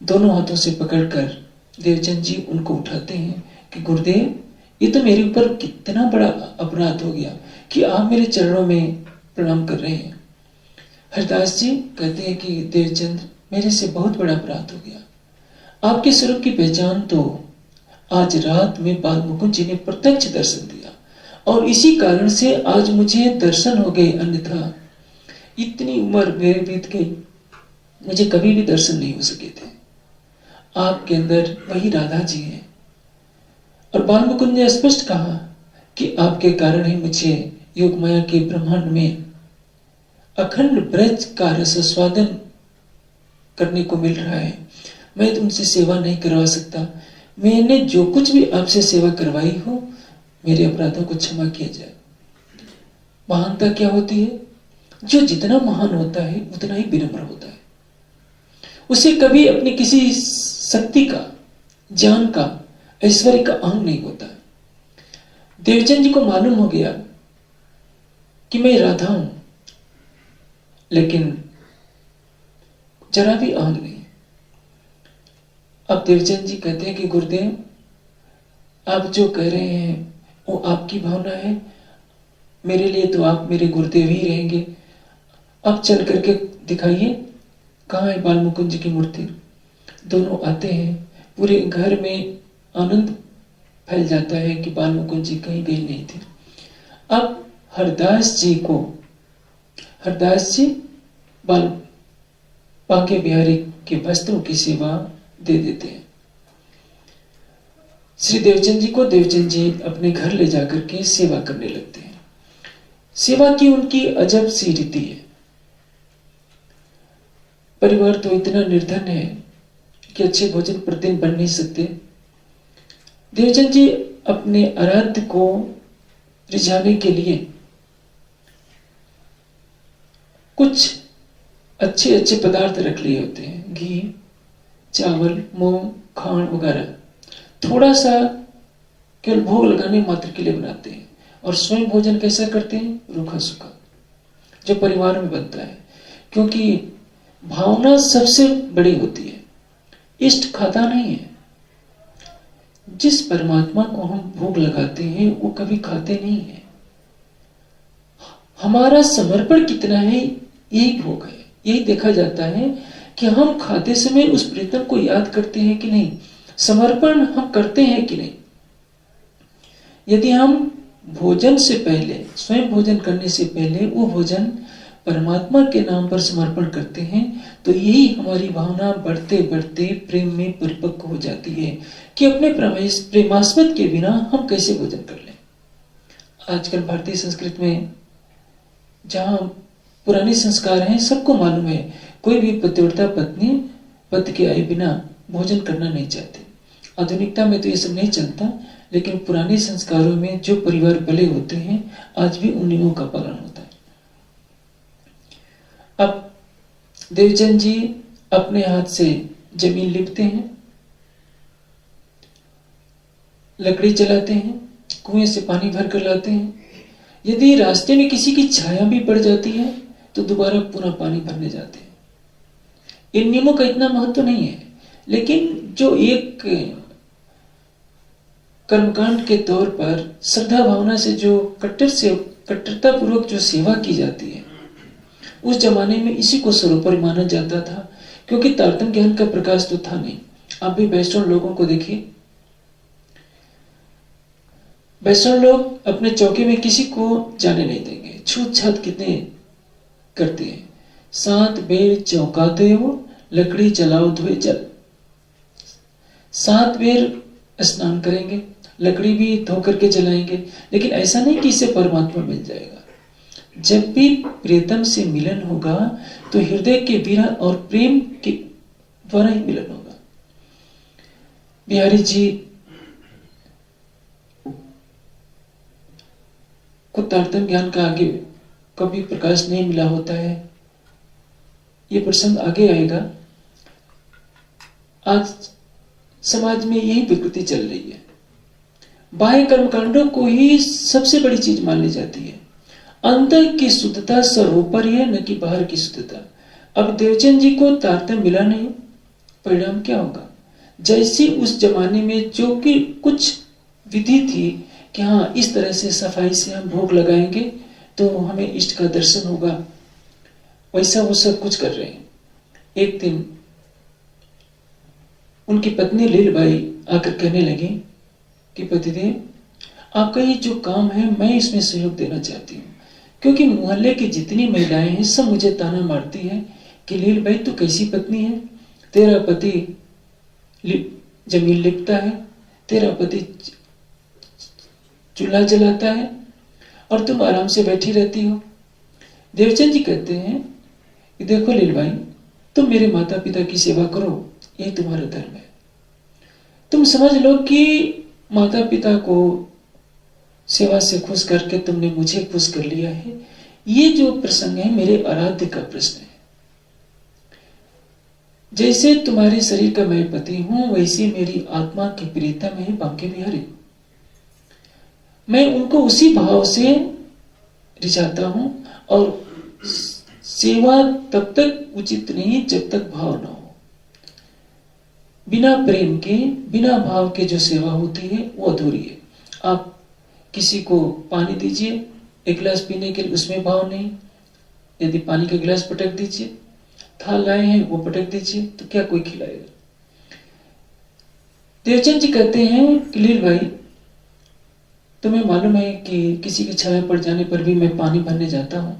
दोनों हाथों से पकड़कर देवचंद जी उनको उठाते हैं कि गुरुदेव, ये तो मेरे ऊपर कितना बड़ा अपराध हो गया कि आप मेरे चरणों में प्रणाम कर रहे हैं। हरदास जी कहते हैं कि देवचंद, मेरे से बहुत बड़ा अपराध हो गया। आपके स्वरूप की पहचान तो आज रात में बाल मुकुंद जी ने प्रत्यक्ष दर्शन दिया और इसी कारण से आज मुझे दर्शन हो गए, अन्यथा इतनी उम्र मेरे बीत गई, मुझे कभी भी दर्शन नहीं हो सके थे। आपके अंदर वही राधा जी है। और बाल मुकुंद ने स्पष्ट कहा कि आपके कारण ही मुझे योग माया के ब्रह्मांड में अखंड ब्रज का रसास्वादन करने को मिल रहा है। मैं तुमसे सेवा नहीं करवा सकता। मैंने जो कुछ भी आपसे सेवा करवाई हो, मेरे अपराधों को क्षमा किया जाए। महानता क्या होती है? जो जितना महान होता है उतना ही विनम्र होता है। उसे कभी अपनी किसी शक्ति का, ज्ञान का, ऐश्वर्य का अहंग नहीं होता। देवचंद जी को मालूम हो गया कि मैं राधा हूं, लेकिन जरा भी अहंग नहीं। अब देवचंद जी कहते हैं कि गुरुदेव, आप जो कह रहे हैं वो आपकी भावना है, मेरे लिए तो आप मेरे गुरुदेव ही रहेंगे। अब चल करके दिखाइए कहाँ है बाल मुकुंद जी की मूर्ति। दोनों आते हैं, पूरे घर में आनंद फैल जाता है कि बाल मुकुंद जी कहीं गए नहीं थे। अब हरदास जी बांके बिहारी के वस्त्रों की सेवा दे देते हैं। श्री देवचंद जी को देवचंद जी अपने घर ले जाकर के सेवा करने लगते हैं। सेवा की उनकी अजब सी रीति है। परिवार तो इतना निर्धन है कि अच्छे भोजन प्रतिदिन बन नहीं सकते। देवचंद जी अपने आराध्य को रिझाने के लिए कुछ अच्छे अच्छे पदार्थ रख लिए होते हैं, घी, चावल, मूंग, खांड वगैरह। थोड़ा सा केवल भोग लगाने मात्र के लिए बनाते हैं और स्वयं भोजन कैसा करते हैं? रूखा सूखा, जो परिवार में बनता है। क्योंकि भावना सबसे बड़ी होती है, इष्ट खाता नहीं है। जिस परमात्मा को हम भोग लगाते हैं वो कभी खाते नहीं है। हमारा समर्पण कितना है, यही भोग है। यही देखा जाता है कि हम खाते समय उस प्रीतम को याद करते हैं कि नहीं, समर्पण हम करते हैं कि नहीं। यदि हम भोजन से पहले, स्वयं भोजन करने से पहले वो भोजन परमात्मा के नाम पर समर्पण करते हैं, तो यही हमारी भावना बढ़ते बढ़ते प्रेम में परिपक्व हो जाती है कि अपने प्रेमास्पद के बिना हम कैसे भोजन कर लें। आजकल भारतीय संस्कृति में जहां पुराने संस्कार हैं, सबको मालूम है, कोई भी पतिव्रता पत्नी पति के आए बिना भोजन करना नहीं चाहती। आधुनिकता में तो ये सब नहीं चलता, लेकिन पुराने संस्कारों में जो परिवार पले होते हैं, आज भी उन नियमों का पालन होता है। अब देवचंद जी अपने हाथ से जमीन लिपते हैं, लकड़ी जलाते हैं, कुएं से पानी भर कर लाते हैं। यदि रास्ते में किसी की छाया भी पड़ जाती है तो दोबारा पुनः पानी भरने जाते हैं। इन नियमों का इतना महत्व नहीं है, लेकिन जो एक कर्मकांड के तौर पर श्रद्धा भावना से जो कट्टरता पूर्वक जो सेवा की जाती है, उस जमाने में इसी को सर्वोपरि माना जाता था, क्योंकि तारतम्य ज्ञान का प्रकाश तो था नहीं। आप भी वैष्णव लोगों को देखिए, वैष्णव लोग अपने चौके में किसी को जाने नहीं देंगे। छूत छात कितने करते हैं। 7 बेर चौका देवो, लकड़ी जलाओ धोए जल। 7 बेर स्नान करेंगे, लकड़ी भी धो करके जलाएंगे, लेकिन ऐसा नहीं कि इससे परमात्मा मिल जाएगा। जब भी प्रियतम से मिलन होगा तो हृदय के विरह और प्रेम के द्वारा ही मिलन होगा। बिहारी जी को तारतम्य ज्ञान का आगे कभी प्रकाश नहीं मिला होता है। ये प्रसंग आगे आएगा। आज समाज में यही विकृति चल रही है। बाह्य कर्मकांडों को ही सबसे बड़ी चीज मान ली जाती है। अंदर की शुद्धता सर्वोपरि है, न कि बाहर की शुद्धता। अब देवचंद जी को तारतम्य मिला नहीं, परिणाम क्या होगा? जैसे उस जमाने में जो कि कुछ विधि थी कि हाँ इस तरह से सफाई से हम भोग लगाएंगे तो हमें इष्ट का दर्शन होगा, वैसा वो सब कुछ कर रहे हैं। एक दिन उनकी पत्नी लीलबाई आकर कहने लगी कि पतिदेव, आपका ये जो काम है मैं इसमें सहयोग देना चाहती हूँ, क्योंकि मोहल्ले की जितनी महिलाएं हैं सब मुझे ताना मारती हैं कि लीलबाई तू कैसी पत्नी है, तेरा पति जमीन लिपता है, तेरा पति चूल्हा जलाता है और तुम आराम से बैठी रहती हो। देवचंद जी कहते हैं कि देखो लीलबाई, तुम मेरे माता पिता की सेवा करो, यही तुम्हारा धर्म है। तुम समझ लो कि माता पिता को सेवा से खुश करके तुमने मुझे खुश कर लिया है। ये जो प्रसंग है मेरे आराध्य का प्रश्न है। जैसे तुम्हारे शरीर का मैं पति हूं, वैसे मेरी आत्मा की प्रीतम है बांके बिहारी। मैं उनको उसी भाव से रिझाता हूं और सेवा तब तक उचित नहीं जब तक भाव न हो। बिना प्रेम के, बिना भाव के जो सेवा होती है वो अधूरी है। आप किसी को पानी दीजिए, एक गिलास पीने के लिए, उसमें भाव नहीं। यदि पानी का गिलास पटक दीजिए, थाल लाए हैं वो पटक दीजिए, तो क्या कोई खिलाएगा? देवचंद जी कहते हैं कि लीलबाई, तुम्हें मालूम है कि किसी की छाया पड़ जाने पर भी मैं पानी भरने जाता हूं।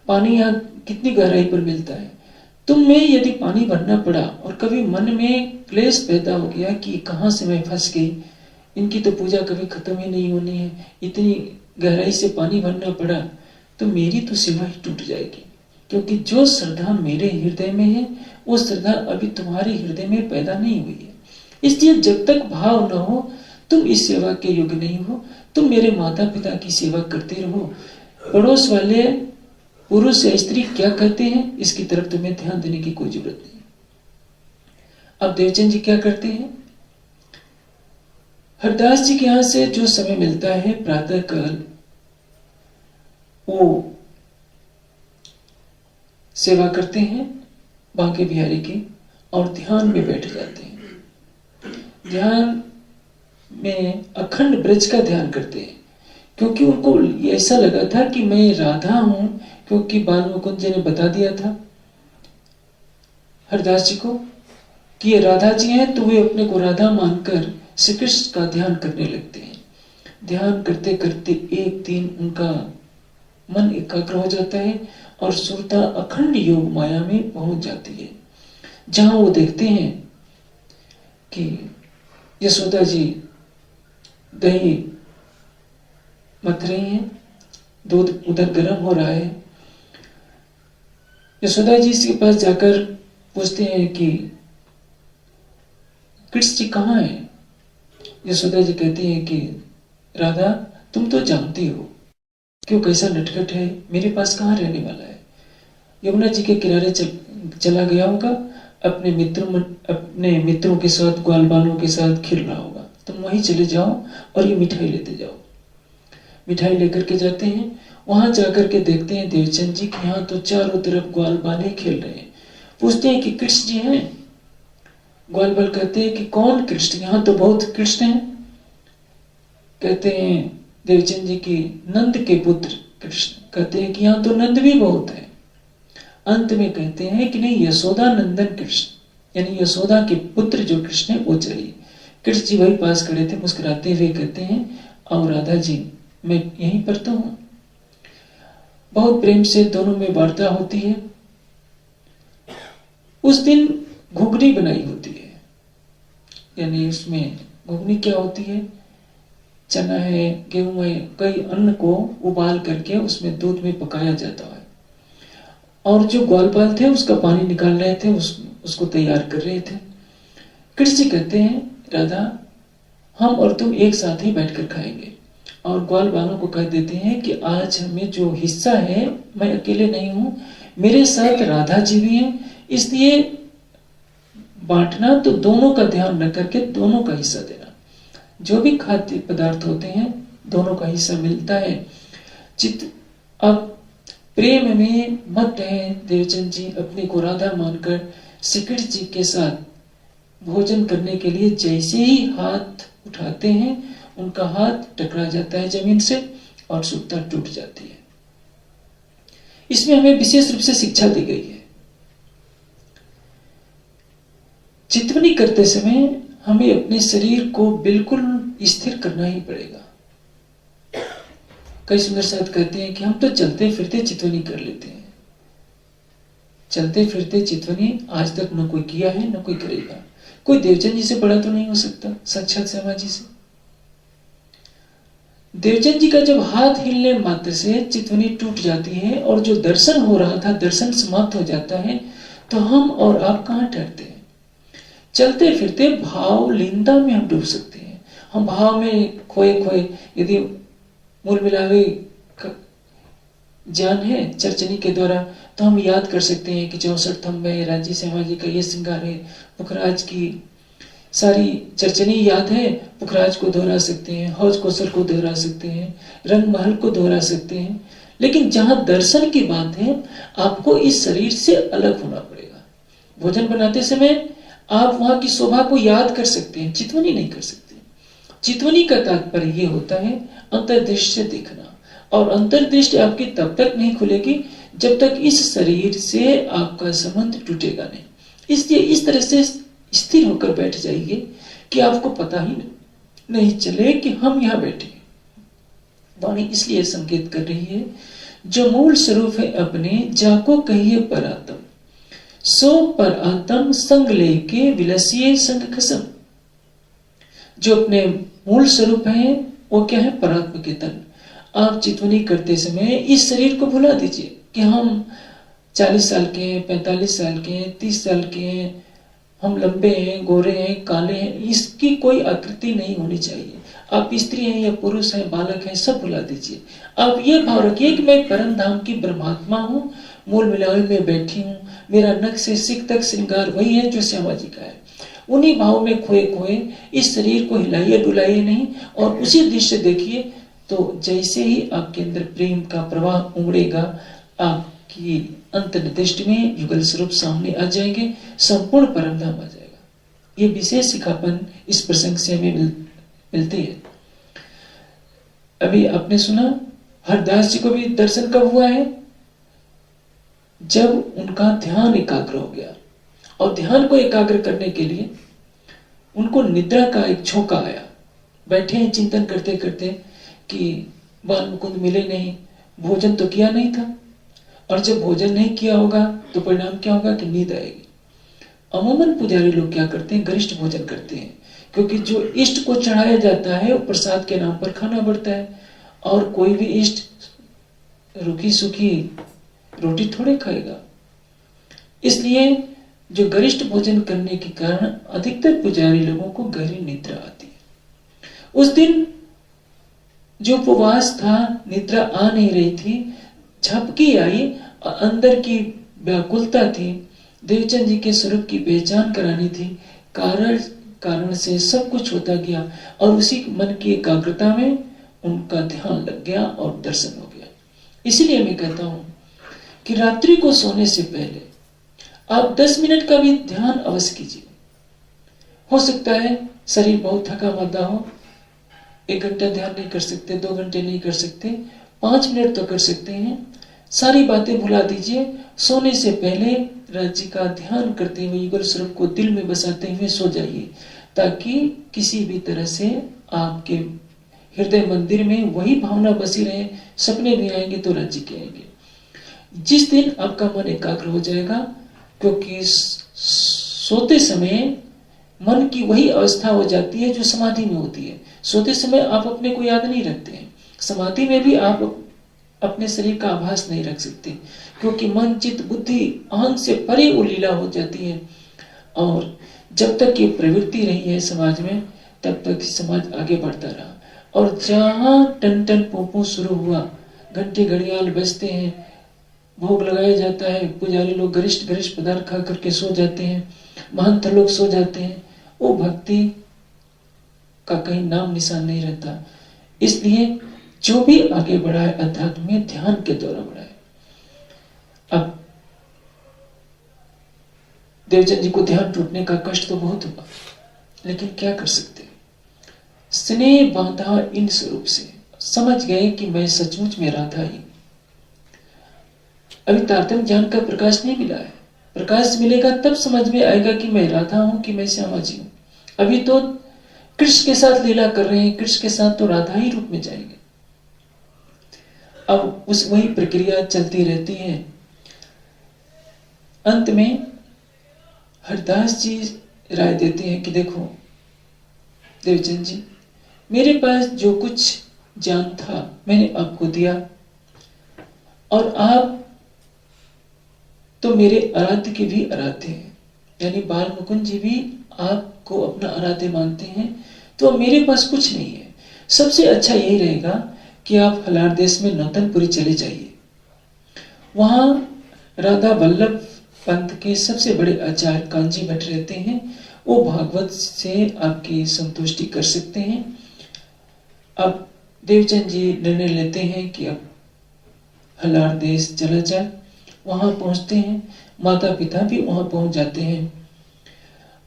पानी यहाँ कितनी गहराई पर मिलता है। तुम में यदि पानी भरना पड़ा और कभी मन में क्लेश पैदा हो गया कि कहां से मैं फंस गई, इनकी तो पूजा कभी खत्म ही नहीं होनी है, इतनी गहराई से पानी भरना पड़ा, तो मेरी तो सेवा ही टूट जाएगी। क्योंकि जो श्रद्धा मेरे हृदय में है वो श्रद्धा अभी तुम्हारे हृदय में पैदा नहीं हुई है। इसलिए जब तक भाव न हो तुम इस सेवा के योग्य नहीं हो। तुम मेरे माता पिता की सेवा करते रहो। पड़ोस वाले पुरुष या स्त्री क्या कहते हैं इसकी तरफ तुम्हें ध्यान देने की कोई जरूरत नहीं। अब देवचंद जी क्या करते हैं? हरदास जी के यहां से जो समय मिलता है प्रातः काल, वो सेवा करते हैं बांके बिहारी की और ध्यान में बैठ जाते हैं। ध्यान में अखंड ब्रज का ध्यान करते हैं, क्योंकि उनको ऐसा लगा था कि मैं राधा हूं, क्योंकि बाल मुकुंद जी ने बता दिया था हरदास जी को कि ये राधा जी हैं, तो वे अपने को राधा मानकर श्री कृष्ण का ध्यान करने लगते हैं। ध्यान करते करते एक दिन उनका मन एकाग्र हो जाता है और सुरता अखंड योग माया में पहुंच जाती है, जहां वो देखते हैं कि यशोदा जी दही मथ रही हैं, दूध उधर गर्म हो रहा है। यशोदा जी के पास जाकर पूछते हैं कि कृष्ण जी कहाँ हैं? यशोदा जी कहती हैं कि राधा, तुम तो जानती हो क्यों कैसा नटखट है, मेरे पास कहाँ रहने वाला है। यमुना जी के किनारे चला गया होगा, अपने मित्रों के साथ, ग्वाल बालों के साथ खेल रहा होगा। तुम वहीं चले जाओ और ये मिठाई लेते जाओ। मिठाई लेकर के जाते हैं। वहां जाकर के देखते हैं देवचंद जी के यहाँ तो चारों तरफ ग्वाल बाल ही खेल रहे हैं। पूछते हैं कि कृष्ण जी हैं? ग्वाल बाल कहते हैं कि कौन कृष्ण? यहाँ तो बहुत कृष्ण हैं। कहते हैं देवचंद जी की नंद के पुत्र कृष्ण। कहते हैं कि यहाँ तो नंद भी बहुत है। अंत में कहते हैं कि नहीं, यशोदा नंदन कृष्ण, यानी यशोदा के पुत्र जो कृष्ण है वो चाहिए। कृष्ण जी वही पास खड़े थे, मुस्कुराते हुए कहते हैं, और राधा जी मैं यहीं पर तो हूं। बहुत प्रेम से दोनों में वार्ता होती है। उस दिन घुगनी बनाई होती है, यानी उसमें घुगनी क्या होती है? चना है, गेहूं है, कई अन्न को उबाल करके उसमें दूध में पकाया जाता है। और जो ग्वालपाल थे उसका पानी निकाल रहे थे, उसको तैयार कर रहे थे। कृष्ण जी कहते हैं, राधा हम और तुम एक साथ ही बैठकर खाएंगे। और ग्वाल बालों को कह देते हैं कि आज हमें जो हिस्सा है, मैं अकेले नहीं हूं, मेरे साथ राधा जी भी हैं, इसलिए बांटना तो दोनों का ध्यान रख करके दोनों का हिस्सा देना। जो भी खाद्य पदार्थ होते हैं दोनों का हिस्सा मिलता है। अब प्रेम में मत रहे देवचंद जी, अपने को राधा मानकर श्री कृष्ण जी के साथ भोजन करने के लिए जैसे ही हाथ उठाते हैं, उनका हाथ टकरा जाता है जमीन से और सुक्ता टूट जाती है। इसमें हमें विशेष रूप से शिक्षा दी गई है। चितवनी करते समय हमें अपने शरीर को बिल्कुल स्थिर करना ही पड़ेगा। कई सुंदर साथ कहते हैं कि हम तो चलते फिरते चितवनी कर लेते हैं। चलते फिरते चितवनी आज तक न कोई किया है न कोई करेगा। कोई देवचंद जी से बड़ा तो नहीं हो सकता, साक्षात श्यामा जी से। देवचंद जी का जब हाथ हिलने मात्र से चितवनी टूट जाती है और जो दर्शन हो रहा था दर्शन समाप्त हो जाता है, तो हम और आप कहां ठहरते हैं? चलते फिरते भाव लीनता में हम डूब सकते हैं। हम भाव में खोए खोए, यदि मूल मिलावे ज्ञान है चर्चनी के द्वारा, तो हम याद कर सकते हैं कि 64 थंब है, राजी श्यामा जी का ये श्रृंगार है, पुखराज की सारी चर्चनी याद है, पुखराज को दोहरा सकते हैं, हौज कौसर को दोहरा सकते हैं, रंग महल को दोहरा सकते हैं। लेकिन जहां दर्शन की बात है, आपको इस शरीर से अलग होना पड़ेगा। भोजन बनाते समय आप वहां की शोभा को याद कर सकते हैं, चितवनी नहीं कर सकते। चितवनी का तात्पर्य यह होता है अंतर्दृष्टि से देखना, और अंतर्दृष्टि आपकी तब तक नहीं खुलेगी जब तक इस शरीर से आपका संबंध टूटेगा नहीं। इसलिए इस तरह से स्थिर होकर बैठ जाइए कि आपको पता ही नहीं चले कि हम यहां बैठे। वाणी इसलिए संकेत कर रही है, जो मूल स्वरूप है अपने, जाको कहिए पर आत्म, सो पर आत्म संग लेके विलसिए संग खसम। जो अपने मूल स्वरूप है वो क्या है? परात्म के तन। आप चितवनी करते समय इस शरीर को भुला दीजिए कि हम 40 साल के हैं, 45 साल के हैं, 30 साल के हैं, हम लंबे हैं, गोरे हैं, काले हैं। इसकी कोई आकृति नहीं होनी चाहिए। आप स्त्री हैं या पुरुष हैं, बालक हैं, सब भुला दीजिए। आप ये भाव रखिए कि मैं परम धाम की ब्रह्मात्मा हूँ, मूल मिलावे में बैठी हूँ, मेरा नख से सिख तक श्रृंगार वही है जो श्यामा जी का है। उन्हीं भाव में खोए खोए इस शरीर को हिलाइए डुलाइए नहीं, और उसी दृश्य देखिए। तो जैसे ही आपके अंदर प्रेम का प्रवाह उमड़ेगा, आपकी अंतर्दृष्टि में युगल स्वरूप सामने आ जाएंगे, संपूर्ण परमधाम आ जाएगा। ये विशेष सिखापन इस प्रसंग से हमें मिलती है। अभी आपने सुना हरदास जी को भी दर्शन कब हुआ है? जब उनका ध्यान एकाग्र हो गया, और ध्यान को एकाग्र करने के लिए उनको निद्रा का एक झोंका आया। बैठे हैं चिंतन करते करते कि बाल मुकुंद मिले नहीं, भोजन तो किया नहीं था, और जब भोजन नहीं किया होगा तो परिणाम क्या होगा कि नींद आएगी। अमूमन पुजारी लोग क्या करते हैं? गरिष्ठ भोजन करते हैं, क्योंकि जो इष्ट को चढ़ाया जाता है वो प्रसाद के नाम पर खाना पड़ता है, और कोई भी इष्ट रूखी सूखी रोटी थोड़े खाएगा। इसलिए जो गरिष्ठ भोजन करने के कारण अधिकतर पुजारी लोगों को गहरी निद्रा आती है। उस दिन जो उपवास था, निद्रा आ नहीं रही थी, झपकी आई, अंदर की व्याकुलता थी, देवचंद जी के स्वरूप की पहचान करानी थी। कारण से सब कुछ होता गया, और उसी मन की एकाग्रता में उनका ध्यान लग गया और दर्शन हो गया। इसीलिए मैं कहता हूं कि रात्रि को सोने से पहले आप 10 मिनट का भी ध्यान अवश्य कीजिए। हो सकता है शरीर बहुत थका मादा हो, 1 घंटा ध्यान नहीं कर सकते, 2 घंटे नहीं कर सकते, 5 मिनट तो कर सकते हैं। सारी बातें भुला दीजिए, सोने से पहले राज्य का ध्यान करते हुए युगल स्वरूप को दिल में बसाते हुए सो जाइए, ताकि किसी भी तरह से आपके हृदय मंदिर में वही भावना बसी रहे। सपने भी आएंगे तो राज्य के आएंगे। जिस दिन आपका मन एकाग्र हो जाएगा, क्योंकि सोते समय मन की वही अवस्था हो जाती है जो समाधि में होती है। सोते समय आप अपने को याद नहीं रखते हैं, समाधि में भी आप अपने शरीर का आभास नहीं रख सकते, क्योंकि मन चित्त बुद्धि अहंग से परे वो लीला हो जाती है। और जब तक ये प्रवृत्ति रही है समाज में, तब तक समाज आगे बढ़ता रहा। और जहां टन टन पोपो शुरू हुआ, घंटे घड़ियाल बजते हैं, भोग लगाया जाता है, पुजारी लोग गरिष्ठ गरिष्ठ पदार्थ खा करके सो जाते हैं, महंत लोग सो जाते हैं, वो भक्ति का कहीं नाम निशान नहीं रहता। इसलिए जो भी आगे बढ़ा है अध्यात्म में, ध्यान के द्वारा बढ़ा है। देवचंद जी को ध्यान टूटने का कष्ट तो बहुत हुआ, लेकिन क्या कर सकते। स्नेह बांधा इन स्वरूप से समझ गए कि मैं सचमुच में राधा ही। अभी तारतम्य ज्ञान का प्रकाश नहीं मिला है, प्रकाश मिलेगा तब समझ में आएगा कि मैं राधा हूं कि मैं श्यामा जी हूं। अभी तो कृष्ण के साथ लीला कर रहे हैं, कृष्ण के साथ तो राधा ही रूप में जाएंगे। अब उस वही प्रक्रिया चलती रहती है। अंत में हरदास जी राय देते हैं कि देखो देवचंद जी, मेरे पास जो कुछ ज्ञान था मैंने आपको दिया, और आप तो मेरे आराध्य के भी आराध्य हैं, यानी बाल मुकुंद जी भी आपको अपना आराध्य मानते हैं। तो मेरे पास कुछ नहीं है। सबसे अच्छा यही रहेगा कि आप हलार देश में नौतनपुरी चले जाइए। वहां राधा वल्लभ पंथ के सबसे बड़े आचार्य कांजी भट्ट रहते हैं, वो भागवत से आपकी संतुष्टि कर सकते हैं। अब देवचंद जी निर्णय लेते हैं कि अब हलार देश चला जाए। वहां पहुंचते हैं, माता पिता भी वहां पहुंच जाते हैं,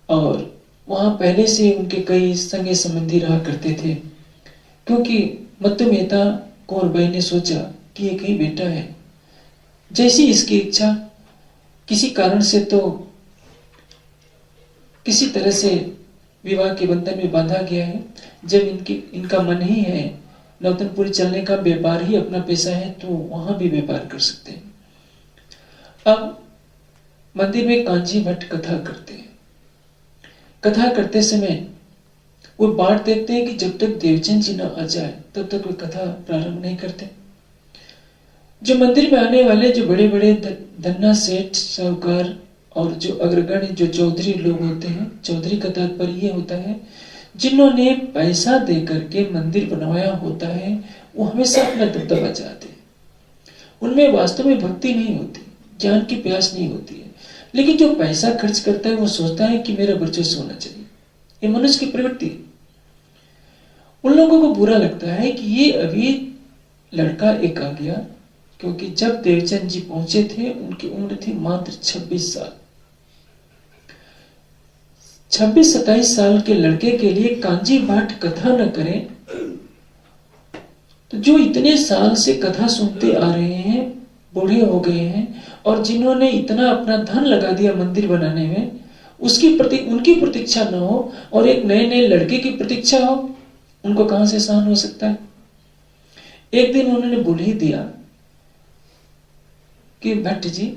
और वहां पहले से उनके कई संगे संबंधी रहा करते थे। क्योंकि मत्तु मेहता कुंवर बाई ने सोचा कि एक ही बेटा है, जैसी इसकी इच्छा, किसी कारण से तो किसी तरह से विवाह के बंधन में बांधा गया है। जब इनका मन ही है नौतनपुरी चलने का, व्यापार ही अपना पेशा है, तो वहां भी व्यापार कर सकते हैं। अब मंदिर में कांजी भट्ट कथा करते हैं। कथा करते समय वो बाट देखते हैं कि जब तक देवचंद जी न आ जाए तब तक वे कथा प्रारंभ नहीं करते। जो मंदिर में आने वाले जो बड़े बड़े धन्ना सेठ साहूकार और जो अग्रगण्य जो चौधरी लोग होते हैं, चौधरी का तात्पर्य ये होता है जिन्होंने पैसा दे करके मंदिर बनवाया होता है, वो हमेशा अपना दबदबा चाहते हैं। उनमें वास्तव में भक्ति नहीं होती, ज्ञान की प्यास नहीं होती है, लेकिन जो पैसा खर्च करता है वो सोचता है कि मेरा वर्चस्व होना चाहिए। ये मनुष्य की प्रवृत्ति है। उन लोगों को बुरा लगता है कि ये अभी लड़का एक आ गया, क्योंकि जब देवचंद जी पहुंचे थे उनकी उम्र थी मात्र 26 साल। 26-27 साल के लड़के के लिए कांजी भट्ट कथा न करें, तो जो इतने साल से कथा सुनते आ रहे हैं, बूढ़े हो गए हैं, और जिन्होंने इतना अपना धन लगा दिया मंदिर बनाने में, उनकी प्रतीक्षा न हो और एक नए नए लड़के की प्रतीक्षा हो, उनको कहां से सहन हो सकता है। एक दिन उन्होंने बोल ही दिया कि भट्ट जी,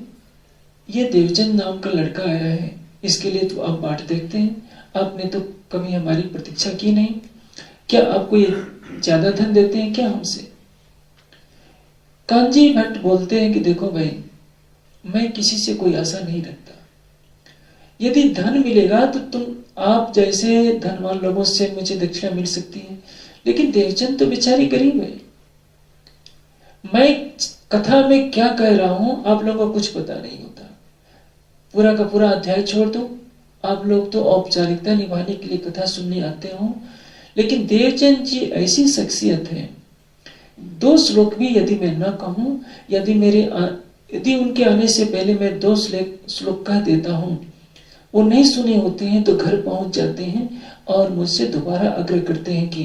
ये देवचंद नाम का लड़का आया है, इसके लिए तो आप बाट देखते हैं, आपने तो कभी हमारी प्रतीक्षा की नहीं, क्या आपको ये ज्यादा धन देते हैं क्या हमसे। कांजी भट्ट बोलते हैं कि देखो भाई, मैं किसी से कोई आशा नहीं रखता। यदि धन मिलेगा तो आप जैसे धनवान लोगों से मुझे दक्षिणा मिल सकती है, लेकिन देवचंद तो बेचारी गरीब है। मैं कथा में क्या कह रहा हूं आप लोगों को कुछ पता नहीं होता। पूरा का पूरा अध्याय छोड़ दो, आप लोग तो औपचारिकता निभाने के लिए कथा सुनने आते हो, लेकिन देवचंद जी ऐसी शख्सियत है। 2 श्लोक भी यदि मैं न कहूं, यदि उनके आने से पहले मैं 2 श्लोक कह देता हूं, वो नहीं सुने होते हैं तो घर पहुंच जाते हैं और मुझसे दोबारा आग्रह करते हैं कि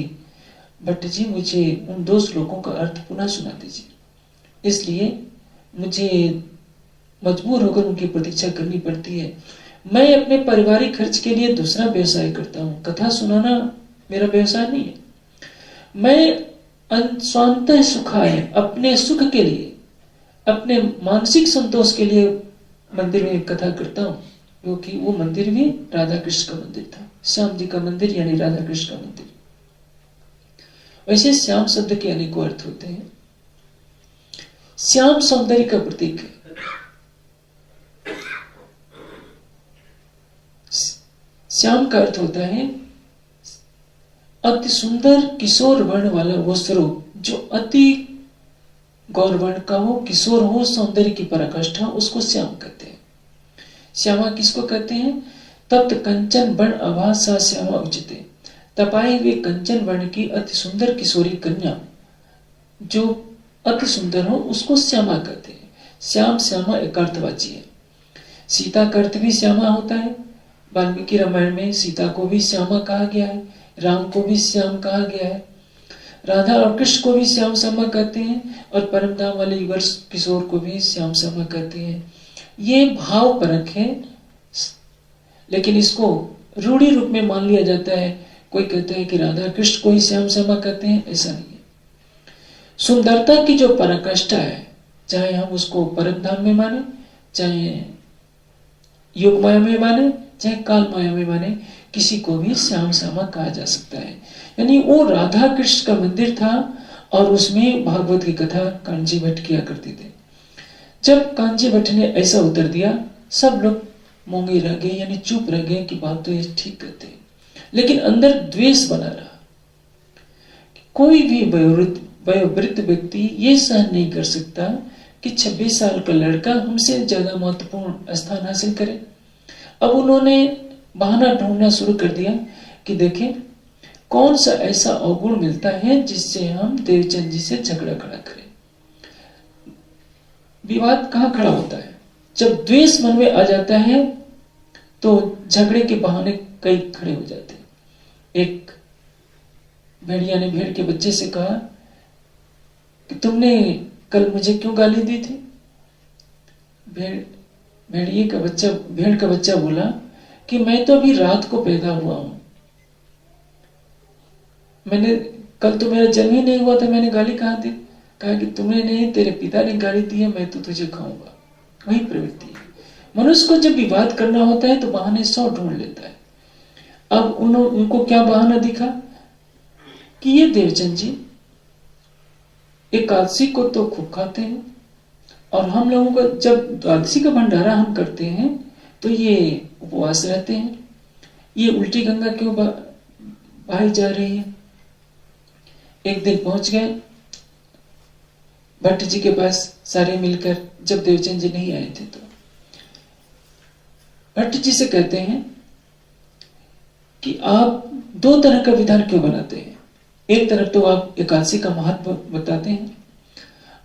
भट्ट जी मुझे उन 2 श्लोकों का अर्थ पुनः सुना दीजिए। इसलिए मुझे मजबूर होकर उनकी प्रतीक्षा करनी पड़ती है। मैं अपने पारिवारिक खर्च के लिए दूसरा व्यवसाय करता हूँ, कथा सुनाना मेरा व्यवसाय नहीं है। मैं स्वांतः सुखाय, अपने सुख के लिए, अपने मानसिक संतोष के लिए मंदिर में कथा करता हूँ, क्योंकि वो मंदिर भी राधा कृष्ण का मंदिर था, श्याम जी का मंदिर यानी राधा कृष्ण का मंदिर। वैसे श्याम शब्द के अनेकों अर्थ होते हैं। श्याम सौंदर्य का प्रतीक है। श्याम का अर्थ होता है अति सुंदर किशोर वर्ण वाला वो स्वरूप, जो अति गौरवर्ण का हो, किशोर हो, सौंदर्य की पराकाष्ठा, उसको श्याम कहते हैं। श्यामा किसको कहते हैं? तप्त कंचन वर्ण आभा सा श्यामा उचिते, तपाए हुए कंचन वर्ण की अति सुंदर किशोरी कन्या जो अति सुंदर हो उसको श्यामा कहते हैं। श्याम श्यामा एकार्थवाची है। सीता का अर्थ भी श्यामा होता है। वाल्मीकि रामायण में सीता को भी श्यामा कहा गया है, राम को भी श्याम कहा गया है, राधा और कृष्ण को भी श्याम श्यामा कहते हैं, और परम धाम वाले युगल किशोर को भी श्याम श्यामा कहते हैं। ये भाव परख है, लेकिन इसको रूढ़ी रूप में मान लिया जाता है। कोई कहता है कि राधा कृष्ण को ही श्याम श्यामा कहते हैं, ऐसा नहीं है। सुंदरता की जो पराकाष्ठा है, चाहे हम उसको परम धाम में माने, चाहे योग माया में माने, चाहे काल माया में माने, किसी को भी श्याम श्यामा कहा जा सकता है। यानी वो राधा कृष्ण का मंदिर था और उसमें भागवत की कथा कांजी भट्ट किया करते थे। जब कांजी भट्ट ने ऐसा उत्तर दिया, सब लोग मूंगे रह गए, यानी चुप रह गए कि बात तो ये ठीक कहते हैं, लेकिन अंदर द्वेष बना रहा। कोई भी वयोवृद्ध व्यक्ति ये सहन नहीं कर सकता कि 26 साल का लड़का हमसे ज्यादा महत्वपूर्ण स्थान हासिल करे। अब उन्होंने बहाना ढूंढना शुरू कर दिया कि देखें कौन सा ऐसा अवगुण मिलता है जिससे हम देवचंद जी से झगड़ा खड़ा करें। विवाद कहाँ खड़ा होता है? जब द्वेष मन में आ जाता है तो झगड़े के बहाने कई खड़े हो जाते हैं। एक भेड़िया ने भेड़ के बच्चे से कहा कि तुमने कल मुझे क्यों गाली दी थी? भेड़ का बच्चा बोला कि मैं तो अभी रात को पैदा हुआ हूं, मैंने कल तो मेरा जन्म ही नहीं हुआ था, मैंने गाली कहाँ दी? कहा कि तुमने नहीं, तेरे पिता ने गाली दी है, मैं तो तुझे खाऊंगा। वही प्रवृत्ति है। मनुष्य को जब विवाद करना होता है तो बहाने 100 ढूंढ लेता है। अब उनको क्या बहाना दिखा कि ये देवचंद जी एकादशी को तो खूब खाते हैं, और हम लोगों का जब द्वादशी का भंडारा हम करते हैं तो ये उपवास रहते हैं। ये उल्टी गंगा क्यों बहाई जा रही है? एक दिन पहुंच गए भट्ट जी के पास सारे मिलकर, जब देवचंद जी नहीं आए थे तो भट्ट जी से कहते हैं कि आप 2 तरह का विधान क्यों बनाते हैं? एक तरफ तो आप एकादशी का महत्व बताते हैं,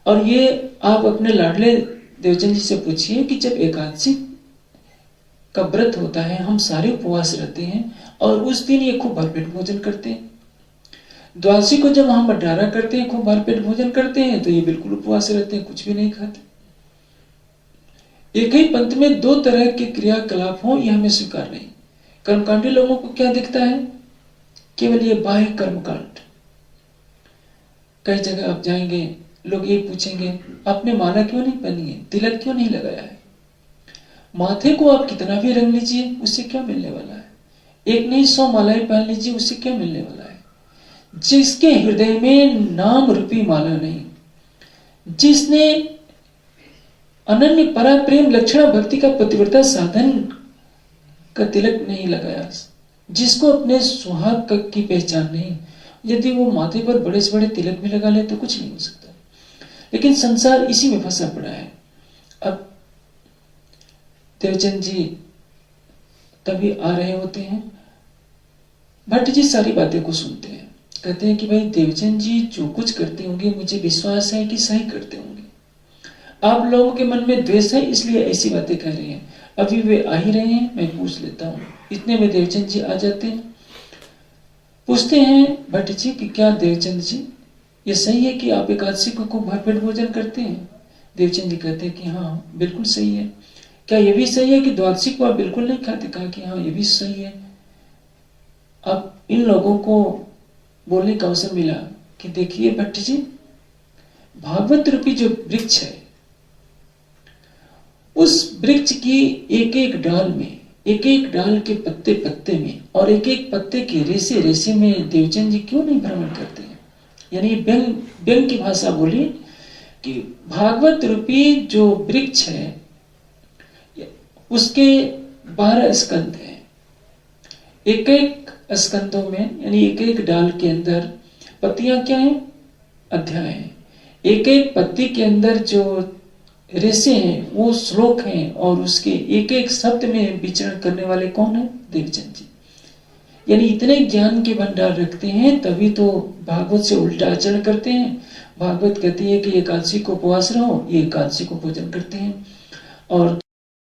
और ये आप अपने लाडले देवचंद जी से पूछिए कि जब एकादशी का व्रत होता है, हम सारे उपवास रहते हैं और उस दिन ये खूब भरपेट भोजन करते हैं। द्वादशी को जब हम भंडारा करते हैं, खूब भरपेट भोजन करते हैं, तो ये बिल्कुल उपवास रहते हैं, कुछ भी नहीं खाते। एक ही पंथ में 2 तरह के क्रियाकलाप हो, यह हमें स्वीकार नहीं। कर्मकांडी लोगों को क्या दिखता है? केवल ये बाह्य कर्मकांड। कई जगह आप जाएंगे, लोग ये पूछेंगे आपने माला क्यों नहीं पहनी है, तिलक क्यों नहीं लगाया है? माथे को आप कितना भी रंग लीजिए, उससे क्या मिलने वाला है? एक नहीं 100 मालाएं पहन लीजिए, उससे क्या मिलने वाला है? जिसके हृदय में नाम रूपी माला नहीं, जिसने अनन्य परा प्रेम लक्षण भक्ति का पतिव्रता साधन का तिलक नहीं लगाया, जिसको अपने सुहाग की पहचान नहीं, यदि वो माथे पर बड़े से बड़े तिलक भी लगा ले तो कुछ नहीं हो सकता। लेकिन संसार इसी में फंसा पड़ा है। अब देवचंद जी तभी आ रहे होते हैं, भट्ट जी सारी बातें को सुनते हैं, कहते हैं कि भाई देवचंद जी जो कुछ करते होंगे मुझे विश्वास है कि सही करते होंगे। आप लोगों के मन में द्वेष है इसलिए ऐसी बातें कह रहे हैं, अभी वे आ ही रहे हैं, मैं पूछ लेता हूँ। इतने में देवचंद जी आ जाते हैं। पूछते हैं भट्ट जी कि क्या देवचंद जी ये सही है कि आप एकादशी को खूब भरपेट भोजन करते हैं? देवचंद जी कहते हैं कि हाँ बिल्कुल सही है। क्या ये भी सही है कि द्वादशी को आप बिल्कुल नहीं खाते? कहा कि हाँ ये भी सही है। अब इन लोगों को बोलने का अवसर मिला कि देखिए भट्ट जी, भागवत रूपी जो वृक्ष है, उस वृक्ष की एक एक डाल में, एक एक डाल के पत्ते पत्ते में और एक एक पत्ते के रेसे रेसे में देवचंद जी क्यों नहीं भ्रमण करते हैं? यानी व्यंग की भाषा बोली कि भागवत रूपी जो वृक्ष है उसके 12 स्कंद हैं। एक एक स्कंदों में यानी एक एक डाल के अंदर पत्तियां क्या हैं? अध्याय हैं। एक एक पत्ती के अंदर जो रेसे हैं वो श्लोक हैं, और उसके एक एक शब्द में विचरण करने वाले कौन है? देवचंद जी। यानी इतने ज्ञान के भंडार रखते हैं, तभी तो भागवत से उल्टा आचरण करते हैं। भागवत कहती है कि एकादशी को उपवास रहो, ये एकादशी को भोजन करते हैं। और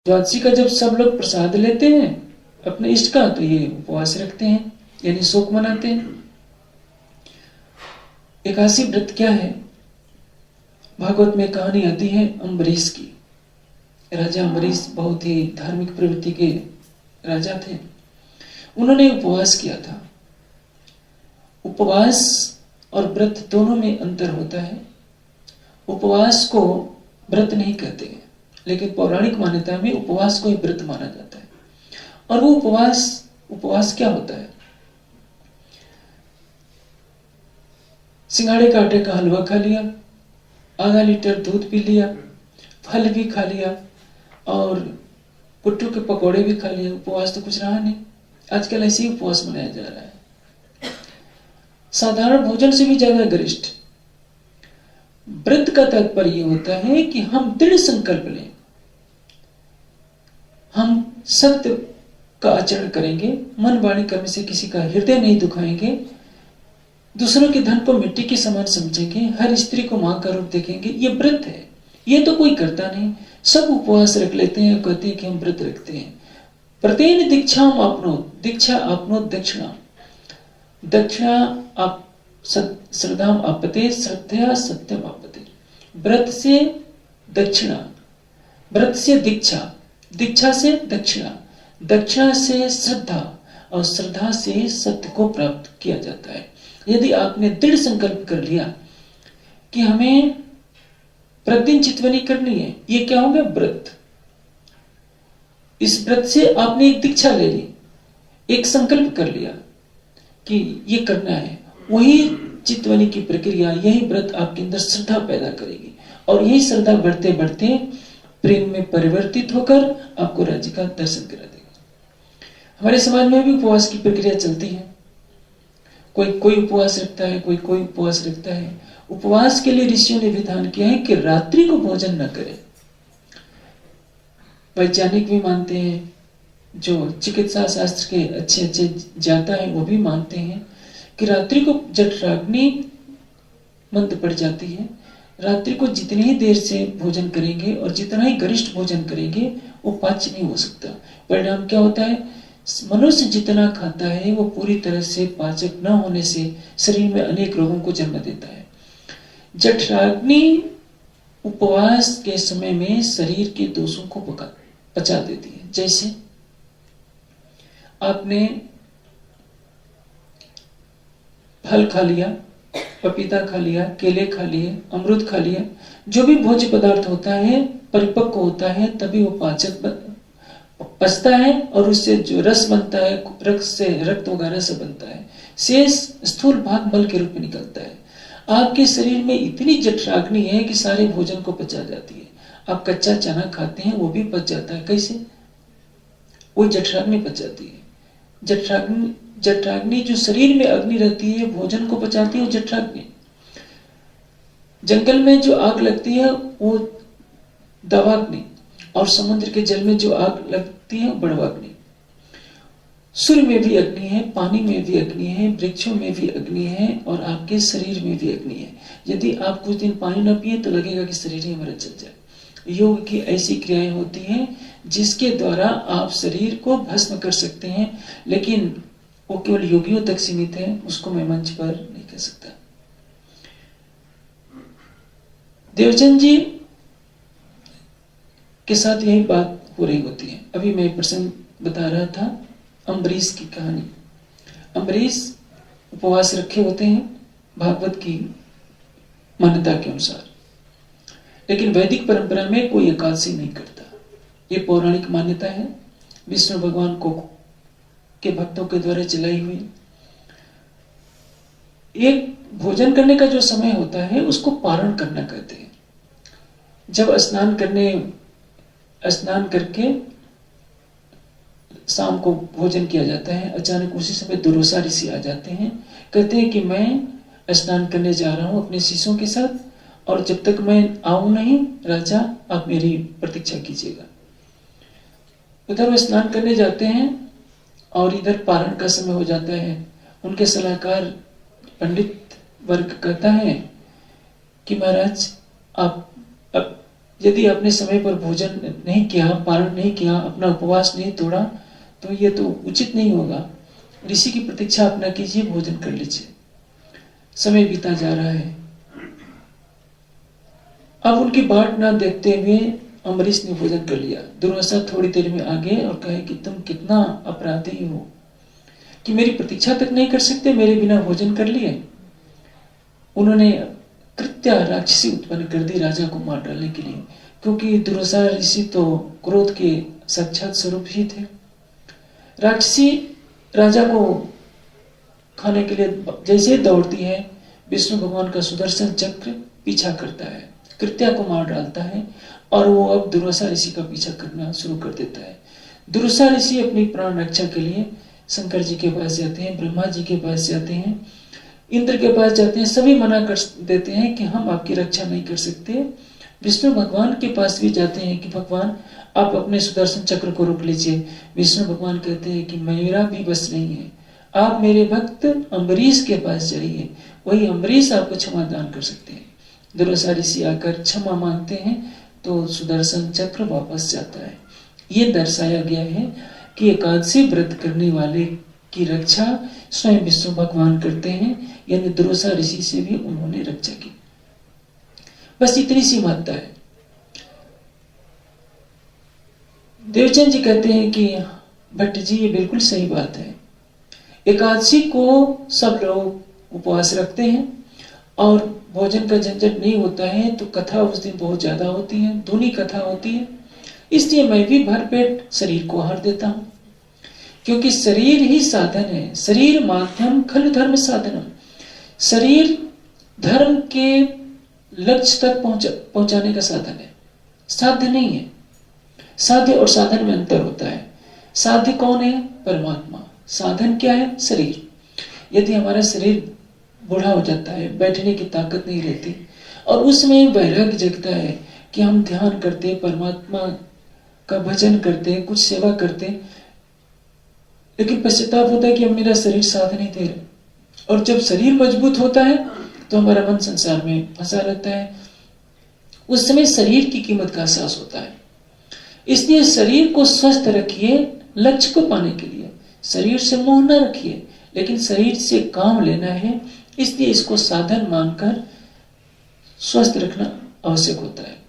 द्वादशी का जब सब लोग प्रसाद लेते हैं अपने इष्ट का, तो ये उपवास रखते हैं, यानी शोक मनाते हैं। एकादशी व्रत क्या है? भागवत में कहानी आती है अम्बरीश की। राजा अम्बरीश बहुत ही धार्मिक प्रवृत्ति के राजा थे। उन्होंने उपवास किया था। उपवास और व्रत दोनों में अंतर होता है। उपवास को व्रत नहीं कहते, लेकिन पौराणिक मान्यता में उपवास को ही व्रत माना जाता है। और वो उपवास क्या होता है? सिंघाड़े का आटे का हलवा खा लिया, आधा लीटर दूध पी लिया, फल भी खा लिया और कुट्टू के पकौड़े भी खा लिए। उपवास तो कुछ रहा नहीं। आजकल ऐसे ही उपवास मनाया जा रहा है, साधारण भोजन से भी ज्यादा गरिष्ठ। व्रत का तात्पर्य होता है कि हम दृढ़ संकल्प लें, हम सत्य का आचरण करेंगे, मन वाणी कर्म से किसी का हृदय नहीं दुखाएंगे, दूसरों के धन को मिट्टी के समान समझेंगे, हर स्त्री को मां का रूप देखेंगे। ये व्रत है। ये तो कोई करता नहीं। सब उपवास रख लेते हैं, कहते हैं कि हम व्रत रखते हैं। प्रत्येन दीक्षा आपनोत, दीक्षा आपनोत दक्षिणा, दक्षिणा आप श्रद्धाम आपते, श्रद्धया सत्यम आपते। व्रत से दक्षिणा, व्रत से दीक्षा, दीक्षा से दक्षिणा, दक्षिणा से श्रद्धा और श्रद्धा से सत्य को प्राप्त किया जाता है। यदि आपने दृढ़ संकल्प कर लिया कि हमें प्रतिदिन चितवनी करनी है, ये क्या होगा? व्रत। इस व्रत से आपने एक दीक्षा ले ली, एक संकल्प कर लिया कि ये करना है। वही चितवनी की प्रक्रिया, यही व्रत आपके अंदर श्रद्धा पैदा करेगी और यही श्रद्धा बढ़ते बढ़ते प्रेम में परिवर्तित होकर आपको राज्य का दर्शन करा देगा। हमारे समाज में भी उपवास की प्रक्रिया चलती है। कोई उपवास रखता है, कोई उपवास रखता है। उपवास के लिए ऋषियों ने विधान किया है कि रात्रि को भोजन न करें। वैज्ञानिक भी मानते हैं, जो चिकित्सा शास्त्र के अच्छे ज्ञाता है वो भी मानते हैं कि रात्रि को जठराग्नि मंद पड़ जाती है। रात्रि को जितनी ही देर से भोजन करेंगे और जितना ही गरिष्ठ भोजन करेंगे वो पाच्य नहीं हो सकता। परिणाम क्या होता है? मनुष्य जितना खाता है वो पूरी तरह से पाचक न होने से शरीर में अनेक रोगों को जन्म देता है। जठराग्नि उपवास के समय में शरीर के दोषों को पचा देती है। जैसे आपने फल खा लिया, पपीता खा लिया, केले खा लिए, अमरूद खा लिया, जो भी भोज्य पदार्थ होता है परिपक्व होता है तभी वो पाचक पचता है और उससे जो रस बनता है, रक्त से रक्त वगैरह से बनता है। शेष स्थूल भाग मल के रूप में निकलता है। आपके शरीर में इतनी जठराग्नि है कि सारे भोजन को पचा जाती है। आप कच्चा चना खाते हैं वो भी पच जाता है। कैसे? वो जठराग्नि पच जाती है। जठराग्नि जो शरीर में अग्नि रहती है भोजन को पचाती है, वो जठराग्नि। जंगल में जो आग लगती है वो दवाग्नि, और समुद्र के जल में जो आग लगती है बड़वाग्नि। सूर्य में भी अग्नि है, पानी में भी अग्नि है, वृक्षों में भी अग्नि है और आपके शरीर में भी अग्नि है। यदि आप कुछ दिन पानी न पिए तो लगेगा कि शरीर ही हमारा जल जाए। योग की ऐसी क्रियाएं होती हैं जिसके द्वारा आप शरीर को भस्म कर सकते हैं, लेकिन वो केवल योगियों तक सीमित है, उसको मैं मंच पर नहीं कह सकता। देवचंद जी के साथ यही बात हो रही होती है। अभी मैं प्रसंग बता रहा था अम्बरीश की कहानी। अम्बरीश उपवास रखे होते हैं भागवत की मान्यता के अनुसार, लेकिन वैदिक परंपरा में कोई एकादशी नहीं करता। ये पौराणिक मान्यता है, विष्णु भगवान को के भक्तों के द्वारा चलाई हुई। एक भोजन करने का जो समय होता है उसको पारण करना कहते हैं। जब स्नान करके शाम को भोजन किया जाता है, अचानक उसी समय दुर्वासा ऋषि आ जाते हैं। कहते हैं कि मैं स्नान करने जा रहा हूं अपने शिष्यों के साथ, और जब तक मैं आऊं नहीं राजा आप मेरी प्रतीक्षा कीजिएगा। उधर वो स्नान करने जाते हैं और इधर पारण का समय हो जाता है। उनके सलाहकार पंडित वर्ग कहता है कि महाराज आप अब यदि आपने समय पर भोजन नहीं किया, पालन नहीं किया, अपना उपवास नहीं तोड़ा, तो ये तो उचित नहीं होगा। ऋषि की प्रतीक्षा अपना कीजिए, भोजन कर लीजिए। समय बीता जा रहा है। अब उनकी बाट न देखते हुए अम्बरीश ने भोजन कर लिया। दुर्वासा थोड़ी देर में आ गए और कहे कि तुम कितना अपराधी हो कि मेरी प्रतीक्षा तक नहीं कर सकते, मेरे बिना भोजन कर लिए। उन्होंने कृत्या राक्षसी उत्पन्न कर दी राजा को मार डालने के लिए, क्योंकि दुर्वासा ऋषि तो क्रोध के साक्षात स्वरूप ही थे। राक्षसी राजा को खाने के लिए जैसे दौड़ती है, विष्णु भगवान का सुदर्शन चक्र पीछा करता है, कृत्या को मार डालता है और वो अब दुर्वासा ऋषि का पीछा करना शुरू कर देता है। दुर्वासा ऋषि अपनी प्राण रक्षा के लिए शंकर जी के पास जाते हैं, ब्रह्मा जी के पास जाते हैं, इंद्र के पास जाते हैं। सभी मना कर देते हैं कि हम आपकी रक्षा नहीं कर सकते। विष्णु भगवान के पास भी जाते हैं कि भगवान आप अपने सुदर्शन चक्र को रोक लीजिए। विष्णु भगवान कहते हैं कि मेरा भी बस नहीं है, आप मेरे भक्त अम्बरीश के पास जाइए, वही अम्बरीश आपको क्षमा दान कर सकते हैं। दुर्वासा ऋषि आकर क्षमा मांगते हैं तो सुदर्शन चक्र वापस जाता है। ये दर्शाया गया है कि एकादशी व्रत करने वाले की रक्षा स्वयं विष्णु भगवान करते हैं, यानी दुर्वासा ऋषि से भी उन्होंने रक्षा की। बस इतनी सी महत्ता है। देवचंद जी कहते हैं कि भट्ट जी ये बिल्कुल सही बात है। एकादशी को सब लोग उपवास रखते हैं और भोजन का झंझट नहीं होता है, तो कथा उस दिन बहुत ज्यादा होती है, धुनी कथा होती है। इसलिए मैं भी भरपेट शरीर को आहार देता हूं, क्योंकि शरीर ही साधन है। शरीर माध्यम खलु धर्म साधनम। शरीर धर्म के लक्ष्य तक पहुंचाने का साधन है, साध्य नहीं है। साध्य और साधन में अंतर होता है। साध्य कौन है? परमात्मा। साधन क्या है? शरीर। यदि हमारा शरीर बूढ़ा हो जाता है, बैठने की ताकत नहीं रहती, और उसमें वैराग्य जगता है कि हम ध्यान करते, परमात्मा का भजन करते, कुछ सेवा करते, लेकिन पश्चाताप होता है कि अब मेरा शरीर साथ नहीं दे रहा। और जब शरीर मजबूत होता है तो हमारा मन संसार में फंसा रहता है। उस समय शरीर की कीमत का एहसास होता है। इसलिए शरीर को स्वस्थ रखिए लक्ष्य को पाने के लिए। शरीर से मोह न रखिए, लेकिन शरीर से काम लेना है, इसलिए इसको साधन मानकर स्वस्थ रखना आवश्यक होता है।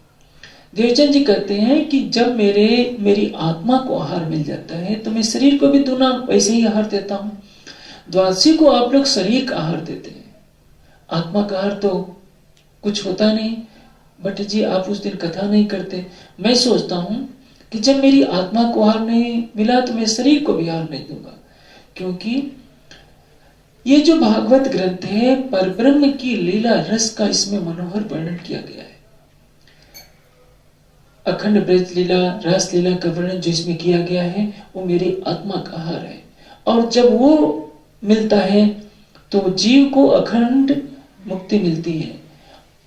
देवचंद जी कहते हैं कि जब मेरी आत्मा को आहार मिल जाता है तो मैं शरीर को भी दूना वैसे ही आहार देता हूं। द्वादशी को आप लोग शरीर का आहार देते हैं, आत्मा का आहार तो कुछ होता नहीं। बट जी आप उस दिन कथा नहीं करते। मैं सोचता हूं कि जब मेरी आत्मा को आहार नहीं मिला तो मैं शरीर को भी आहार नहीं दूंगा, क्योंकि ये जो भागवत ग्रंथ है परब्रह्म की लीला रस का इसमें मनोहर वर्णन किया गया है। अखंड ब्रज लीला, रस लीला का वर्णन जो इसमें किया गया है वो मेरी आत्मा का आहार है। और जब वो मिलता है तो जीव को अखंड मुक्ति मिलती है।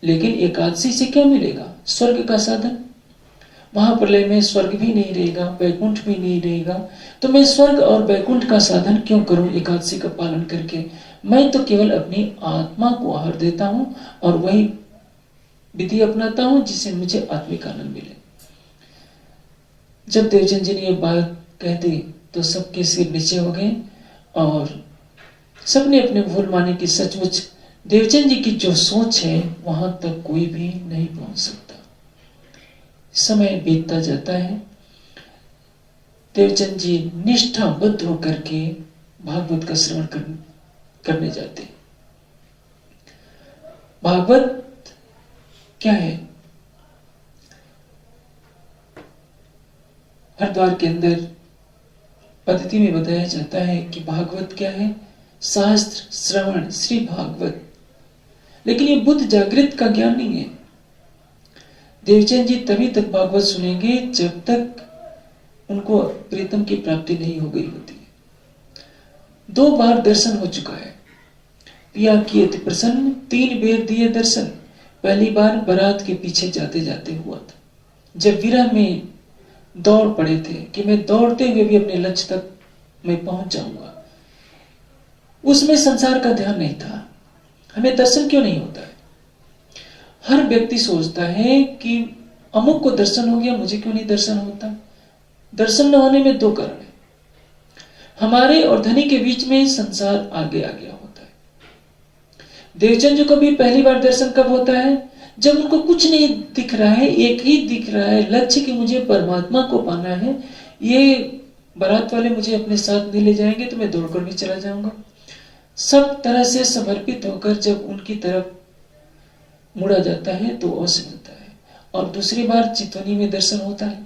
लेकिन एकादशी से क्या मिलेगा? स्वर्ग का साधन। महाप्रलय में स्वर्ग भी नहीं रहेगा, वैकुंठ भी नहीं रहेगा, तो मैं स्वर्ग और वैकुंठ का साधन क्यों करूं एकादशी का पालन करके? मैं तो केवल अपनी आत्मा को आहार देता हूं और वही विधि अपनाता हूं जिससे मुझे आत्मिक आनंद मिले। जब देवचंद जी ने ये बात कह दी तो सबके सिर नीचे हो गए और सबने अपने भूल माने कि सचमुच देवचंद जी की जो सोच है वहां तक कोई भी नहीं पहुंच सकता। समय बीतता जाता है। देवचंद जी निष्ठाबद्ध होकर के भागवत का श्रवण करने जाते। भागवत क्या है? हरिद्वार के अंदर पद्धति में बताया जाता है कि भागवत क्या है? शास्त्र श्रवण श्री भागवत। लेकिन ये बुद्ध जागृत का ज्ञान नहीं है। देवचंद जी तभी तक भागवत सुनेंगे जब तक उनको प्रीतम की प्राप्ति नहीं हो गई होती है। 2 बार दर्शन हो चुका है। पिया किए थे प्रसन्न, 3 बेर दिए दर्शन। पहली बार बारात के पीछे जाते जाते हुआ था, जब विरह में दौड़ पड़े थे कि मैं दौड़ते हुए भी अपने लक्ष्य तक मैं पहुंच जाऊंगा। उसमें संसार का ध्यान नहीं था। हमें दर्शन क्यों नहीं होता है? हर व्यक्ति सोचता है कि अमुक को दर्शन हो गया, मुझे क्यों नहीं दर्शन होता? दर्शन न होने में दो कारण है। हमारे और धनी के बीच में संसार आगे आ गया होता है। देवचंद जी को भी पहली बार दर्शन कब होता है? जब उनको कुछ नहीं दिख रहा है, एक ही दिख रहा है लक्ष्य कि मुझे परमात्मा को पाना है। ये बारात वाले मुझे अपने साथ नहीं ले जाएंगे तो मैं दौड़कर भी चला जाऊंगा। सब तरह से समर्पित होकर जब उनकी तरफ मुड़ा जाता है तो अवश्य मिलता है। और दूसरी बार चितौनी में दर्शन होता है।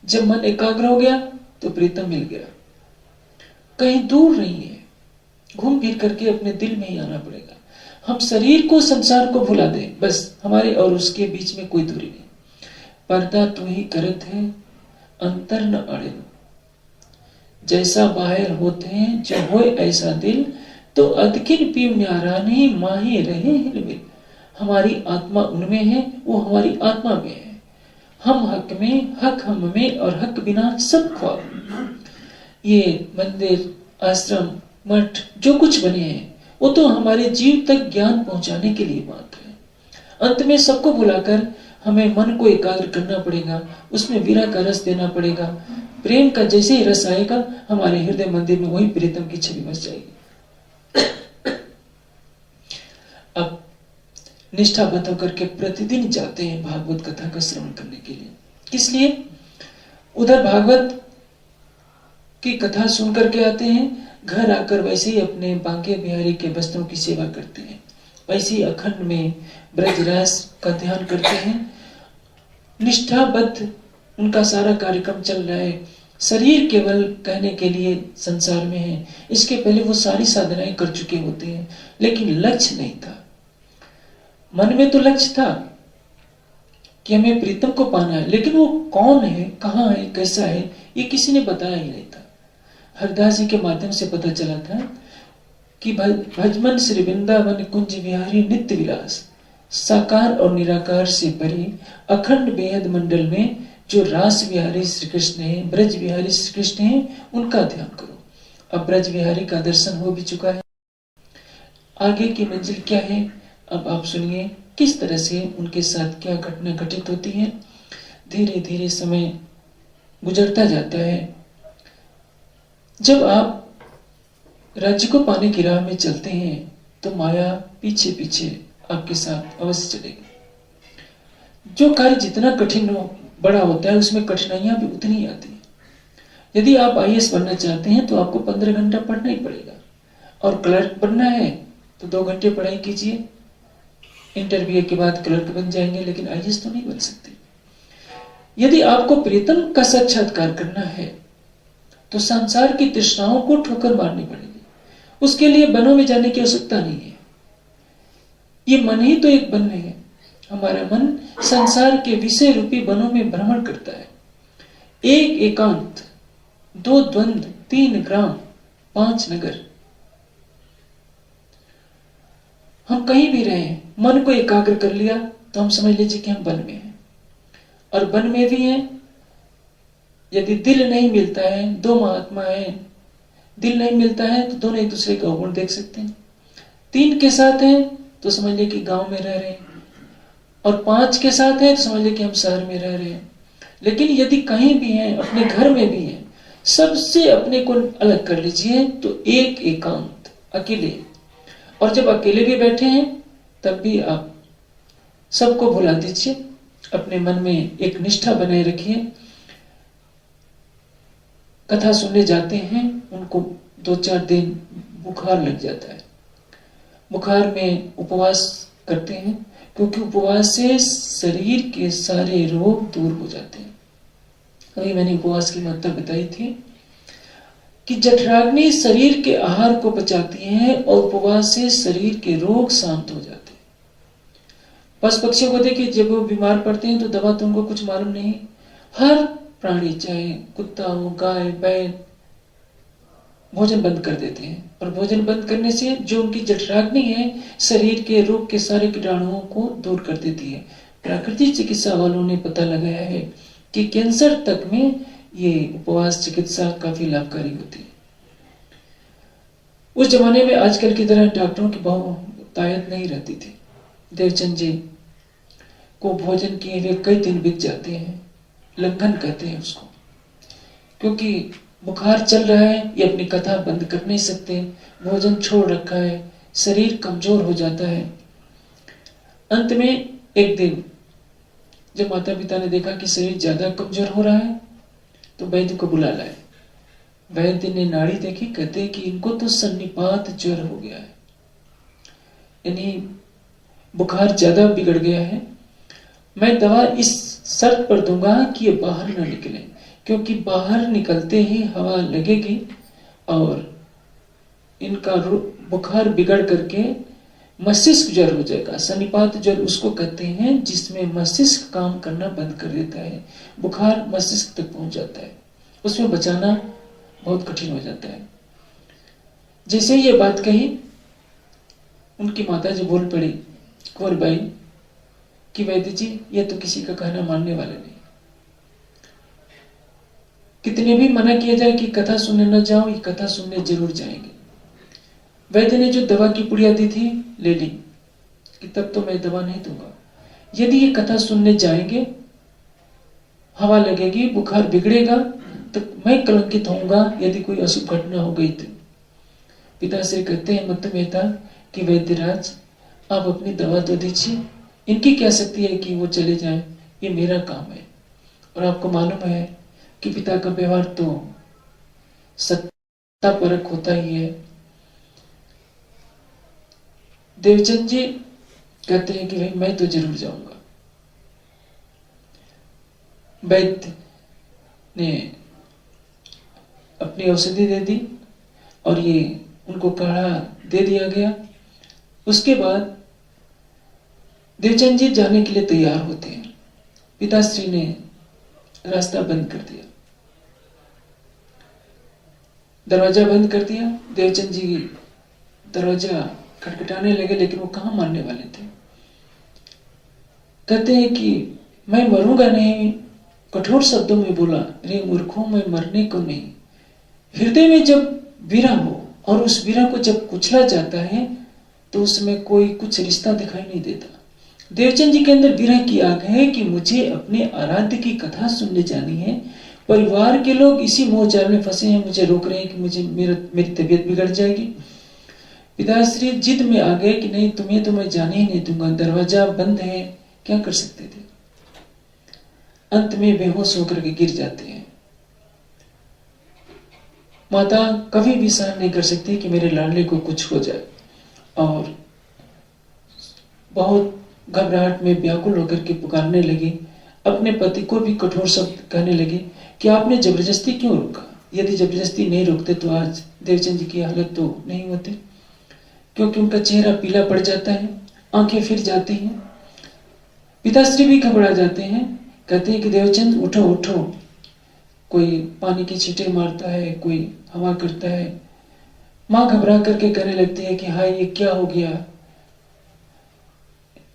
जब मन एकाग्र हो गया तो प्रीतम मिल गया। कहीं दूर नहीं है, घूम फिर करके अपने दिल में ही आना पड़ेगा। हम शरीर को, संसार को भुला दें, बस हमारे और उसके बीच में कोई दूरी नहीं। पर्दा तू ही करत है, अंतर न अड़े। जैसा बाहर होते हैं जो होए ऐसा दिल, तो अदकिन पीव न्यारा नहीं माहे रहे हिलमिल। हमारी आत्मा उनमें है, वो हमारी आत्मा में है। हम हक में, हक हम में, और हक बिना सब ख्वाब। ये मंदिर, आश्रम, मठ जो कुछ बने हैं वो तो हमारे जीव तक ज्ञान पहुंचाने के लिए मात्र है। अंत में सबको बुलाकर हमें मन को एकाग्र करना पड़ेगा, उसमें वीरा का रस देना पड़ेगा। प्रेम का जैसे ही रस आएगा हमारे हृदय मंदिर में वही प्रीतम की छवि बस जाएगी। अब निष्ठाबद्ध होकर के प्रतिदिन जाते हैं भागवत कथा का श्रवण करने के लिए। किस लिए? उधर भागवत की कथा सुन करके आते हैं, घर आकर वैसे ही अपने बांके बिहारी के वस्त्रों की सेवा करते हैं, वैसे ही अखंड में ब्रजरास का ध्यान करते हैं। निष्ठाबद्ध उनका सारा कार्यक्रम चल रहा है। शरीर केवल कहने के लिए संसार में है, इसके पहले वो सारी साधनाएं कर चुके होते हैं, लेकिन लक्ष्य नहीं था। मन में तो लक्ष्य था कि हमें प्रीतम को पाना है, लेकिन वो कौन है, कहाँ है, कैसा है, ये किसी ने बताया ही नहीं था। हरदास जी के माध्यम से पता चला था कि भजमन श्री वृंदावन कुंज विहारी नित्य विलास, साकार और निराकार से परे अखंड बेहद मंडल में जो रास विहारी श्री कृष्ण है, ब्रज विहारी श्री कृष्ण है, उनका ध्यान करो। अब ब्रज विहारी का दर्शन हो भी चुका है, आगे की मंजिल क्या है अब आप सुनिए। किस तरह से उनके साथ क्या घटना घटित होती है। धीरे धीरे समय गुजरता जाता है। जब आप राज्य को पाने की राह में चलते हैं तो माया पीछे पीछे आपके साथ अवश्य चलेगी। जो कार्य जितना कठिन हो, बड़ा होता है, उसमें कठिनाइयां भी उतनी ही आती है। यदि आप IAS बनना चाहते हैं तो आपको 15 घंटा पढ़ना ही पड़ेगा, और क्लर्क बनना है तो 2 घंटे पढ़ाई कीजिए। इंटरव्यू के बाद क्लर्क बन जाएंगे, लेकिन IAS तो नहीं बन सकते। यदि आपको प्रीतम का साक्षात्कार करना है तो संसार की तृष्णाओं को ठोकर मारनी पड़ेगी। उसके लिए वनों में जाने की आवश्यकता नहीं है। ये मन ही तो एक वन है। हमारा मन संसार के विषय रूपी वनों में भ्रमण करता है। 1 एकांत, 2 द्वंद्व, 3 ग्राम, 5 नगर। हम कहीं भी रहे, मन को एकाग्र कर लिया तो हम समझ लीजिए कि हम वन में हैं। और वन में भी हैं। यदि दिल नहीं मिलता है, 2 महात्मा हैं, दिल नहीं मिलता है तो दोनों एक दूसरे का गुण देख सकते हैं। 3 के साथ हैं तो समझ ले कि गांव में रह रहे हैं, और 5 के साथ हैं तो समझ ले कि हम शहर में रह रहे हैं। लेकिन यदि कहीं भी हैं, अपने घर में भी हैं, सबसे अपने को अलग कर लीजिए तो 1 एकांत, अकेले। और जब अकेले भी बैठे हैं तब भी आप सबको भुला दीजिए, अपने मन में एक निष्ठा बनाए रखिए। कथा सुनने जाते हैं, उनको 2-4 दिन बुखार लग जाता है। बुखार में उपवास करते हैं, क्योंकि उपवास से शरीर के सारे रोग दूर हो जाते हैं। अभी मैंने उपवास की महत्ता बताई थी कि जठराग्नि शरीर के आहार को पचाती है और उपवास से शरीर के रोग शांत हो जाते हैं। पशु पक्षियों को देखिए, जब वो बीमार पड़ते हैं तो दवा तो उनको कुछ मालूम नहीं। हर प्राणी, चाहे कुत्ता हो, गाय, बैल, भोजन बंद कर देते हैं। और भोजन बंद करने से जो उनकी जठराग्नि है, शरीर के रोग के सारे कीटाणुओं को दूर कर देती है। प्राकृतिक चिकित्सा वालों ने पता लगाया है कि कैंसर तक में ये उपवास चिकित्सा काफी लाभकारी होती है। उस जमाने में आजकल की तरह डॉक्टरों की बहुत तायत नहीं रहती थी। देवचंद जी को भोजन किए हुए कई दिन बीत जाते हैं, लंघन कहते हैं उसको, क्योंकि बुखार चल रहा है, ये अपनी कथा बंद कर नहीं सकते, भोजन छोड़ रखा है, शरीर कमजोर हो जाता है। अंत में एक दिन जब माता पिता ने देखा कि शरीर ज्यादा कमजोर हो रहा है तो वैद्य को बुला लाए। वैद्य ने नाड़ी देखी, कहते हैं कि इनको तो सन्निपात ज्वर हो गया है, यानी बुखार ज्यादा बिगड़ गया है। मैं दवा इस शर्त पर दूंगा कि ये बाहर ना निकले, क्योंकि बाहर निकलते ही हवा लगेगी और इनका बुखार बिगड़ करके मस्तिष्क ज्वर हो जाएगा। सन्निपात ज्वर उसको कहते हैं जिसमें मस्तिष्क काम करना बंद कर देता है, बुखार मस्तिष्क तक पहुंच जाता है, उसमें बचाना बहुत कठिन हो जाता है। जैसे ये बात कही, उनकी माता जी बोल पड़ी कुंवर बाई कि वैद्य जी ये तो किसी का कहना मानने वाले नहीं, कितने भी मना किया जाए कि कथा सुनने न जाओ, ये कथा सुनने जरूर जाएंगे। वैद्य ने जो दवा की पुड़िया दी थी ले ली कि तब तो मैं दवा नहीं दूंगा, यदि ये कथा सुनने जाएंगे, हवा लगेगी, बुखार बिगड़ेगा तो मैं कलंकित होऊंगा यदि कोई अशुभ घटना हो गई तो। पिताश्री कहते हैं मत मेहता कि वैद्यराज आप अपनी दवा तो दीजिए, इनकी क्या शक्ति है कि वो चले जाएं, ये मेरा काम है। और आपको मालूम है कि पिता का व्यवहार तो सत्ता परक होता ही है। देवचंद जी कहते हैं कि भाई मैं तो जरूर जाऊंगा। वैद्य ने अपनी औषधि दे दी और ये उनको काढ़ा दे दिया गया। उसके बाद देवचंद जी जाने के लिए तैयार होते हैं, पिताश्री ने रास्ता बंद कर दिया, दरवाजा बंद कर दिया। देवचंद जी दरवाजा खटखटाने लगे, लेकिन वो कहाँ मानने वाले थे। कहते हैं कि मैं मरूंगा नहीं, कठोर शब्दों में बोला, रे मूर्खों मैं मरने को नहीं। हृदय में जब वीरा हो और उस वीरा को जब कुचला जाता है तो उसमें कोई कुछ रिश्ता दिखाई नहीं देता। देवचंद जी के अंदर वीरा की आग है कि मुझे अपने आराध्य की कथा सुनने जानी है, परिवार के लोग इसी मोह जाल में फंसे हैं, मुझे रोक रहे हैं कि मुझे मेरी तबीयत बिगड़ जाएगी। पिताश्री जिद में आ गए कि नहीं, तुम्हें तो मैं जाने ही नहीं दूंगा, दरवाजा बंद है, क्या कर सकते थे। अंत में बेहोश होकर के गिर जाते हैं। माता कभी भी सहन नहीं कर सकती कि मेरे लाडले को कुछ हो जाए और बहुत घबराहट में व्याकुल होकर के पुकारने लगी, अपने पति को भी कठोर शब्द कहने लगी कि आपने जबरदस्ती क्यों रोका, यदि जबरदस्ती नहीं रोकते तो आज देवचंद जी की हालत तो नहीं होती, क्योंकि उनका चेहरा पीला पड़ जाता है, आंखें फिर जाती हैं। पिताश्री भी घबरा जाते हैं, कहते हैं कि देवचंद उठो उठो। कोई पानी की छींटे मारता है, कोई हवा करता है। माँ घबरा करके कहने लगती है कि हाय ये क्या हो गया,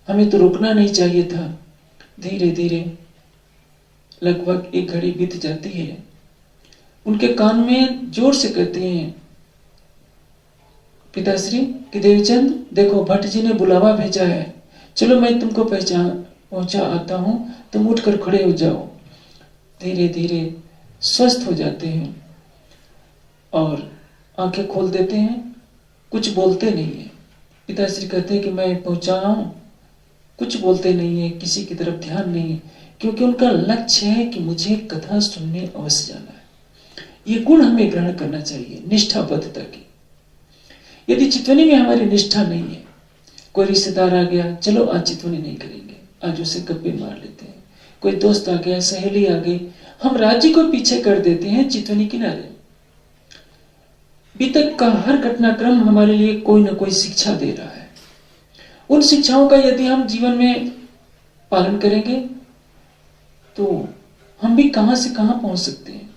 हमें तो रुकना नहीं चाहिए था। धीरे धीरे लगभग एक घड़ी बीत जाती है। उनके कान में जोर से कहते हैं पिताश्री कि देवचंद देखो भट्ट जी ने बुलावा भेजा है, चलो मैं तुमको पहुंचा आता हूं, तुम उठकर खड़े हो जाओ। धीरे धीरे स्वस्थ हो जाते हैं और आंखें खोल देते हैं, कुछ बोलते नहीं है। पिताश्री कहते हैं कि मैं पहुंचा हूं, कुछ बोलते नहीं है, किसी की तरफ ध्यान नहीं है, क्योंकि उनका लक्ष्य है कि मुझे कथा सुनने अवश्य जाना है। ये गुण हमें ग्रहण करना चाहिए, निष्ठाबद्धता की। यदि चितवनी में हमारी निष्ठा नहीं है, कोई रिश्तेदार आ गया, चलो आज चितवनी नहीं करेंगे, आज उसे गप्पे मार लेते हैं, कोई दोस्त आ गया, सहेली आ गई, हम राज्य को पीछे कर देते हैं चितवनी किनारे। बीतक का हर घटनाक्रम हमारे लिए कोई ना कोई शिक्षा दे रहा है। उन शिक्षाओं का यदि हम जीवन में पालन करेंगे तो हम भी कहां से कहां पहुंच सकते हैं।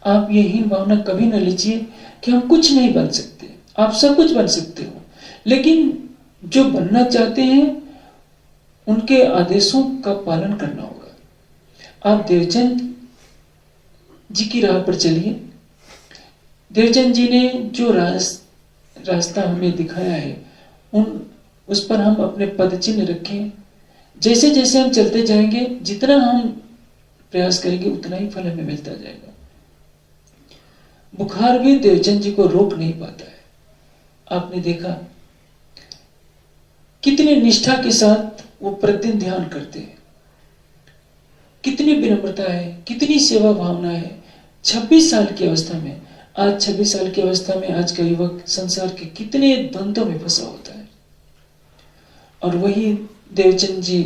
आप ये हीन भावना कभी न लीजिए कि हम कुछ नहीं बन सकते, आप सब कुछ बन सकते हो, लेकिन जो बनना चाहते हैं उनके आदेशों का पालन करना होगा। आप देवचंद जी की राह पर चलिए। देवचंद जी ने जो रास्ता हमें दिखाया है उस पर हम अपने पद चिन्ह रखें। जैसे जैसे हम चलते जाएंगे, जितना हम प्रयास करेंगे उतना ही फल हमें मिलता जाएगा। बुखार भी देवचंद जी को रोक नहीं पाता है। आपने देखा कितनी निष्ठा के साथ वो प्रतिदिन ध्यान करते हैं, कितनी विनम्रता है, कितनी सेवा भावना है। 26 साल की अवस्था में, आज 26 साल की अवस्था में आज का युवक संसार के कितने द्वंद्वों में फंसा होता है, और वही देवचंद जी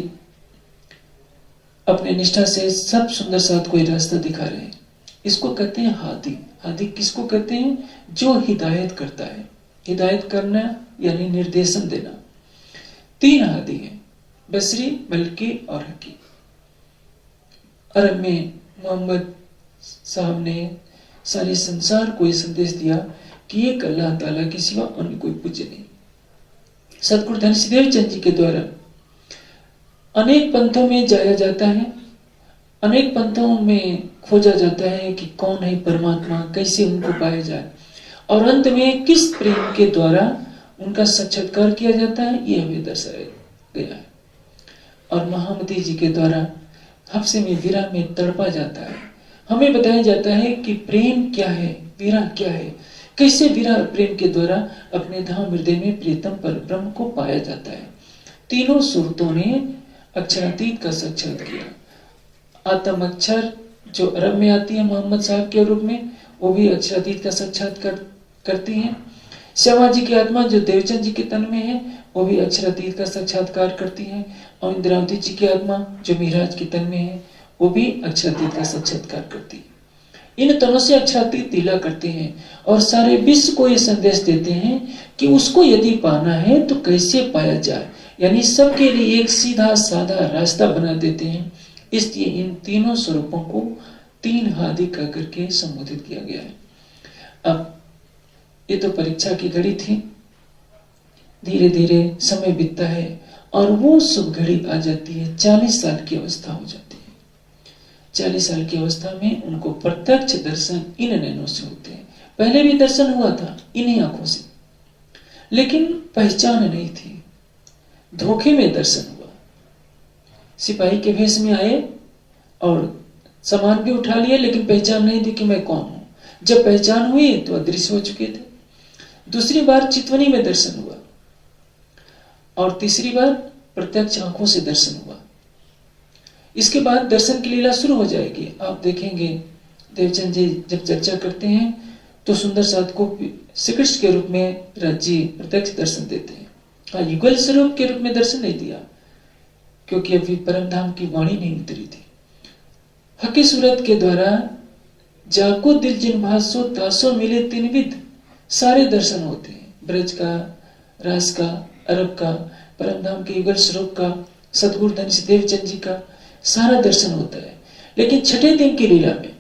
अपने निष्ठा से सब सुंदर साथ कोई रास्ता दिखा रहे हैं। इसको कहते हैं हादी। हादी किसको कहते हैं? जो हिदायत करता है। हिदायत करना यानी निर्देशन देना। 3 हादी हैं, बसरी, मलकी और हकी। अरब में मोहम्मद साहब ने सारे संसार को यह संदेश दिया कि एक अल्लाह ताला के सिवा अन्य कोई पूज्य नहीं। सतगुरु धन सिद्ध देवचंद जी के द्वारा अनेक पंथों में जाया जाता है, अनेक पंथों में खोजा जाता है कि कौन है परमात्मा, कैसे उनको पाया जाए, और अंत में किस प्रेम के द्वारा उनका साक्षात्कार किया जाता है, ये हमें दर्शाया गया है। और महामती जी के द्वारा हफ्से में विरह में तड़पा जाता है। हमें बताया जाता है कि प्रेम क्या है, विरह क्या है, कैसे विरह प्रेम के द्वारा अपने धाम हृदय में प्रियतम पर ब्रह्म को पाया जाता है। तीनों सूरतों ने अक्षरातीत का साक्षात किया। आत्म अक्षर जो अरब में आती है मोहम्मद साहब के रूप में, वो भी अक्षरातीत का साक्षात्कार करती हैं। श्यामा जी की आत्मा जो देवचंद जी के तन में है, वो भी अक्षरातीत का साक्षात्कार करती है। और इंद्रावती जी की आत्मा जो मिहराज के तन में है, वो भी अक्षरातीत का साक्षात्कार करती है। इन तनों से अक्षरातीत लीला करते हैं और सारे विश्व को ये संदेश देते हैं कि उसको यदि पाना है तो कैसे पाया जाए, यानी सबके लिए एक सीधा साधा रास्ता बना देते हैं। इसलिए इन तीनों स्वरूपों को 3 हादी कह करके संबोधित किया गया है। अब ये तो परीक्षा की घड़ी थी, धीरे धीरे समय बीतता है और वो शुभ घड़ी आ जाती है। 40 साल की अवस्था हो जाती है। 40 साल की अवस्था में उनको प्रत्यक्ष दर्शन इन नैनों से होते हैं। पहले भी दर्शन हुआ था इन्हीं आंखों से, लेकिन पहचान नहीं थी, धोखे में दर्शन हुआ। सिपाही के भेष में आए और सामान भी उठा लिए, लेकिन पहचान नहीं थी कि मैं कौन हूं। जब पहचान हुई तो अदृश्य हो चुके थे। दूसरी बार चितवनी में दर्शन हुआ और तीसरी बार प्रत्यक्ष आंखों से दर्शन हुआ। इसके बाद दर्शन की लीला शुरू हो जाएगी। आप देखेंगे देवचंद जी जब चर्चा करते हैं तो सुंदर साथ को श्री कृष्ण के रूप में राजी प्रत्यक्ष दर्शन देते हैं। हाँ, युगल स्वरूप के रूप में दर्शन नहीं दिया क्योंकि अभी परम धाम की वाणी नहीं उतरी थी। हकी सूरत के द्वारा जाको दिल जिन भासो तासो मिले 3 विध, सारे दर्शन होते हैं। ब्रज का, रास का, अरब का, परम धाम के युगल स्वरूप का, सतगुरु धन सिद्ध देवचंद जी का सारा दर्शन होता है। लेकिन छठे दिन की लीला में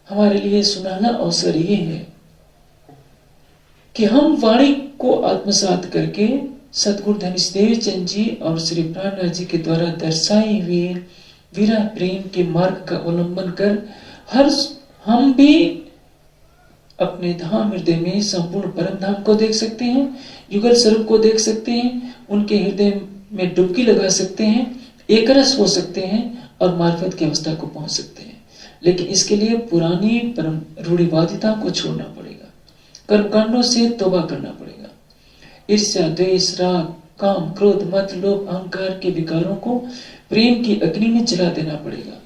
हमारे लिए सुनहरा अवसर ये है कि हम वाणी को आत्मसात करके सतगुरु धन सिद्ध देवचंद जी और श्री प्राणनाथ जी के द्वारा दर्शाए हुए विरह प्रेम के मार्ग का अवलंबन कर हम भी अपने धाम हृदय में संपूर्ण परम धाम को देख सकते हैं, युगल स्वरूप को देख सकते हैं, उनके हृदय में डुबकी लगा सकते हैं, एक रस हो सकते हैं और मार्फत की अवस्था को पहुंच सकते हैं। लेकिन इसके लिए पुरानी परम रूढ़िवादिता को छोड़ना पड़ेगा, कर्मकांडों से तौबा करना पड़ेगा। ईर्ष्या, द्वेष, राग, काम, क्रोध, मत, लोभ, अहंकार के विकारों को प्रेम की अग्नि में जला देना पड़ेगा।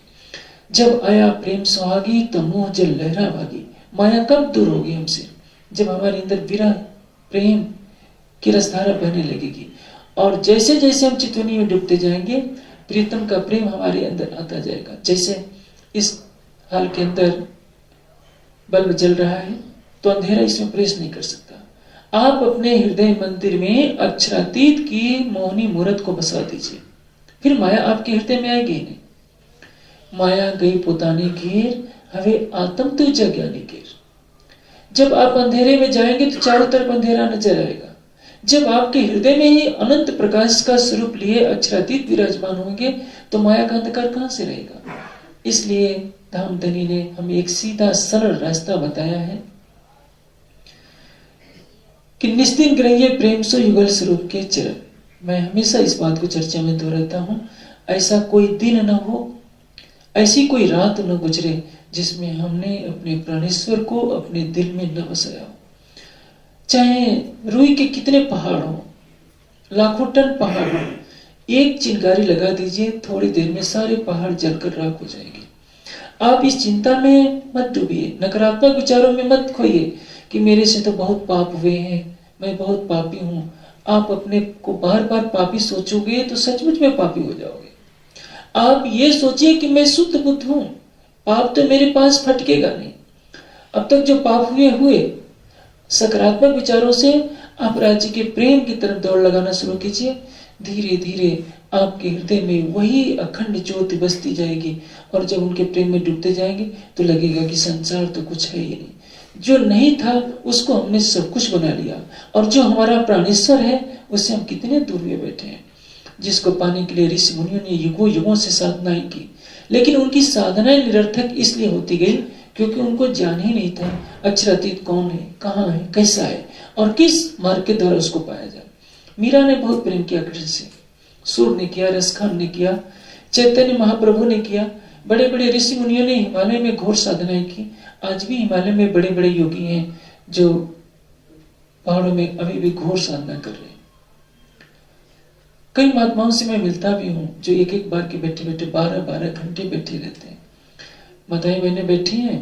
जब आया प्रेम सुहागी तो मोह जल लहरा भागी। माया कब दूर होगी हमसे? जब हमारे अंदर विरह प्रेम की रसधारा बहने लगेगी। और जैसे जैसे हम चितवनी में डूबते जाएंगे, प्रीतम का प्रेम हमारे अंदर आता जाएगा। जैसे इस हाल के अंदर बल्ब जल रहा है तो अंधेरा इसमें प्रवेश नहीं कर सकता। आप अपने हृदय मंदिर में अक्षरातीत की मोहनी मूर्त को बसा दीजिए, फिर माया आपके हृदय में आएगी नहीं। माया गई पोताने घेर, हवे आत्म तू ज्ञानी घेर। जब आप अंधेरे में जाएंगे तो चारों तरफ अंधेरा नजर आएगा। जब आपके हृदय में ही अनंत प्रकाश का स्वरूप लिए अक्षरातीत विराजमान होंगे तो माया का अंधकार कहां से रहेगा? इसलिए धामधनी ने हमें एक सीधा सरल रास्ता बताया है कि निस्दिन ग्रहिए प्रेम सो युगल स्वरूप के चरण। मैं हमेशा इस बात को चर्चा में दोहराता हूँ, ऐसा कोई दिन न हो, ऐसी कोई रात न गुजरे जिसमें हमने अपने प्राणेश्वर को अपने दिल में न बसाया हो। चाहे रुई के कितने पहाड़ हो, लाखों टन पहाड़ हो, एक चिंगारी लगा दीजिए, थोड़ी देर में सारे पहाड़ जलकर राख हो जाएंगे। आप इस चिंता में मत डूबिए, नकारात्मक विचारों में मत खोइए कि मेरे से तो बहुत पाप हुए हैं, मैं बहुत पापी हूँ। आप अपने को बार बार पापी सोचोगे तो सचमुच में पापी हो जाओगे। आप ये सोचिए कि मैं शुद्ध बुद्ध हूँ, पाप तो मेरे पास फटकेगा नहीं। अब तक जो पाप हुए सकारात्मक विचारों से आप राज्य के प्रेम की तरफ दौड़ लगाना शुरू कीजिए। धीरे धीरे आपके हृदय में वही अखंड ज्योति बसती जाएगी, और जब उनके प्रेम में डूबते जाएंगे तो लगेगा कि संसार तो कुछ है ही नहीं, जो नहीं था उसको हमने सब कुछ बना लिया, और जो हमारा प्राणेश्वर है उससे हम कितने दूर हुए बैठे हैं। जिसको पाने के लिए ऋषि मुनियों ने युगों युगों से साधनाएं की, लेकिन उनकी साधनाएं निरर्थक इसलिए होती गई क्योंकि उनको जान ही नहीं था अक्षरातीत कौन है, कहाँ है, कैसा है और किस मार्ग के द्वारा उसको पाया जाए। मीरा ने बहुत प्रेम किया कृष्ण से, सूर ने किया, रसखान ने किया, चैतन्य महाप्रभु ने किया, बड़े बड़े ऋषि मुनियों ने हिमालय में घोर साधनाएं की। आज भी हिमालय में बड़े बड़े योगी हैं जो पहाड़ों में अभी भी घोर साधना कर रहे हैं। कई महात्माओं से मैं मिलता भी हूँ जो एक एक बार के बैठे बैठे 12-12 घंटे बैठे रहते हैं। माताएं बहनें बैठी हैं,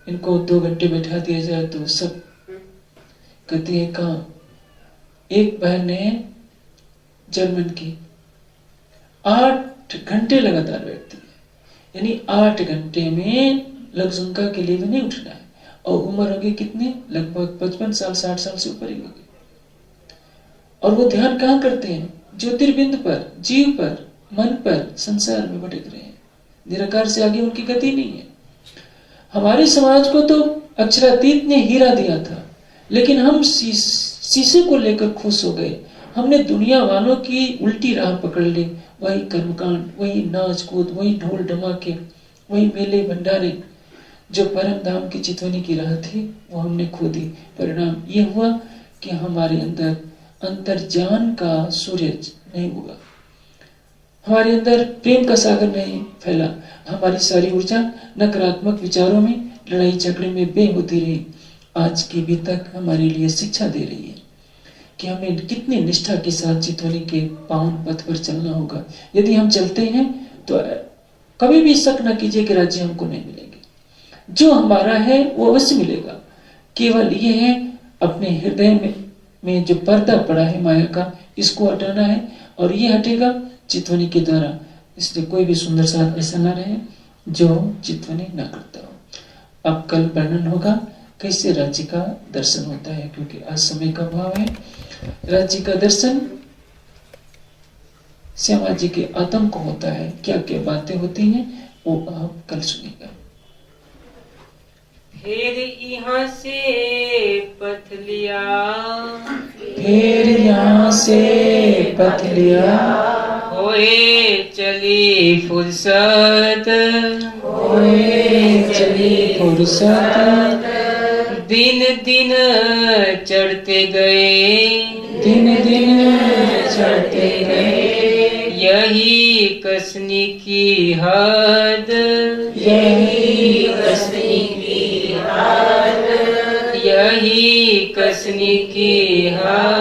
इनको 2 घंटे बैठा दिया जाए तो सब कहती है कहाँ। एक बहन ने जर्मन की 8 घंटे लगातार बैठती है, यानी 8 घंटे में लग्जुंका के लिए भी नहीं उठना है, और उम्र होगी कितनी, लगभग 55 साल 60 साल से ऊपर ही होगी। और वो ध्यान कहाँ करते हैं, ज्योतिर्बिंद पर, जीव पर, मन पर, संसार में भटक रहे हैं। निराकार से आगे उनकी गति नहीं है। हमारे समाज को तो अक्षरातीत ने हीरा दिया था, लेकिन हम शीशे को लेकर खुश हो गए। हमने दुनिया वालों की उल्टी राह पकड़ ली, वही कर्मकांड, वही नाच कूद, वही ढोल धमाके, वही मेले भंडारे। जो परम धाम की चितवनी की राह थी वो हमने खो दी। परिणाम ये हुआ कि हमारे अंदर अंतर्ज्ञान का सूरज नहीं हुआ, हमारे अंदर प्रेम का सागर नहीं फैला, हमारी सारी ऊर्जा नकारात्मक विचारों में, लड़ाई झगड़े में बे होती रही। आज की भी तक हमारे लिए शिक्षा दे रही है कि हमें कितनी निष्ठा के साथ चितवनी के पावन पथ पर चलना होगा। यदि हम चलते हैं तो कभी भी शक न कीजिए कि राज्य हमको नहीं मिलेंगे। जो हमारा है वो अवश्य मिलेगा। केवल ये है अपने हृदय में जो पर्दा पड़ा है माया का, इसको हटाना है, और ये हटेगा चितवनी के द्वारा। इसलिए कोई भी सुंदर साथ ऐसा ना रहे जो चितवनी ना करता हो। अब कल वर्णन होगा कैसे राज्य का दर्शन होता है, क्योंकि आज समय का अभाव है। राज्य का दर्शन श्यामा जी के आत्म को होता है। क्या क्या बातें होती हैं वो आप कल सुनिएगा। फिर यहाँ से पथ लिया, फिर यहाँ से पथ लिया, होए चली फुर्सत, होए चली फुर्सत। दिन दिन चढ़ते गए, दिन दिन चढ़ते गए, यही कसनी की हद, यही कसनी की हद, यही कसनी की हद।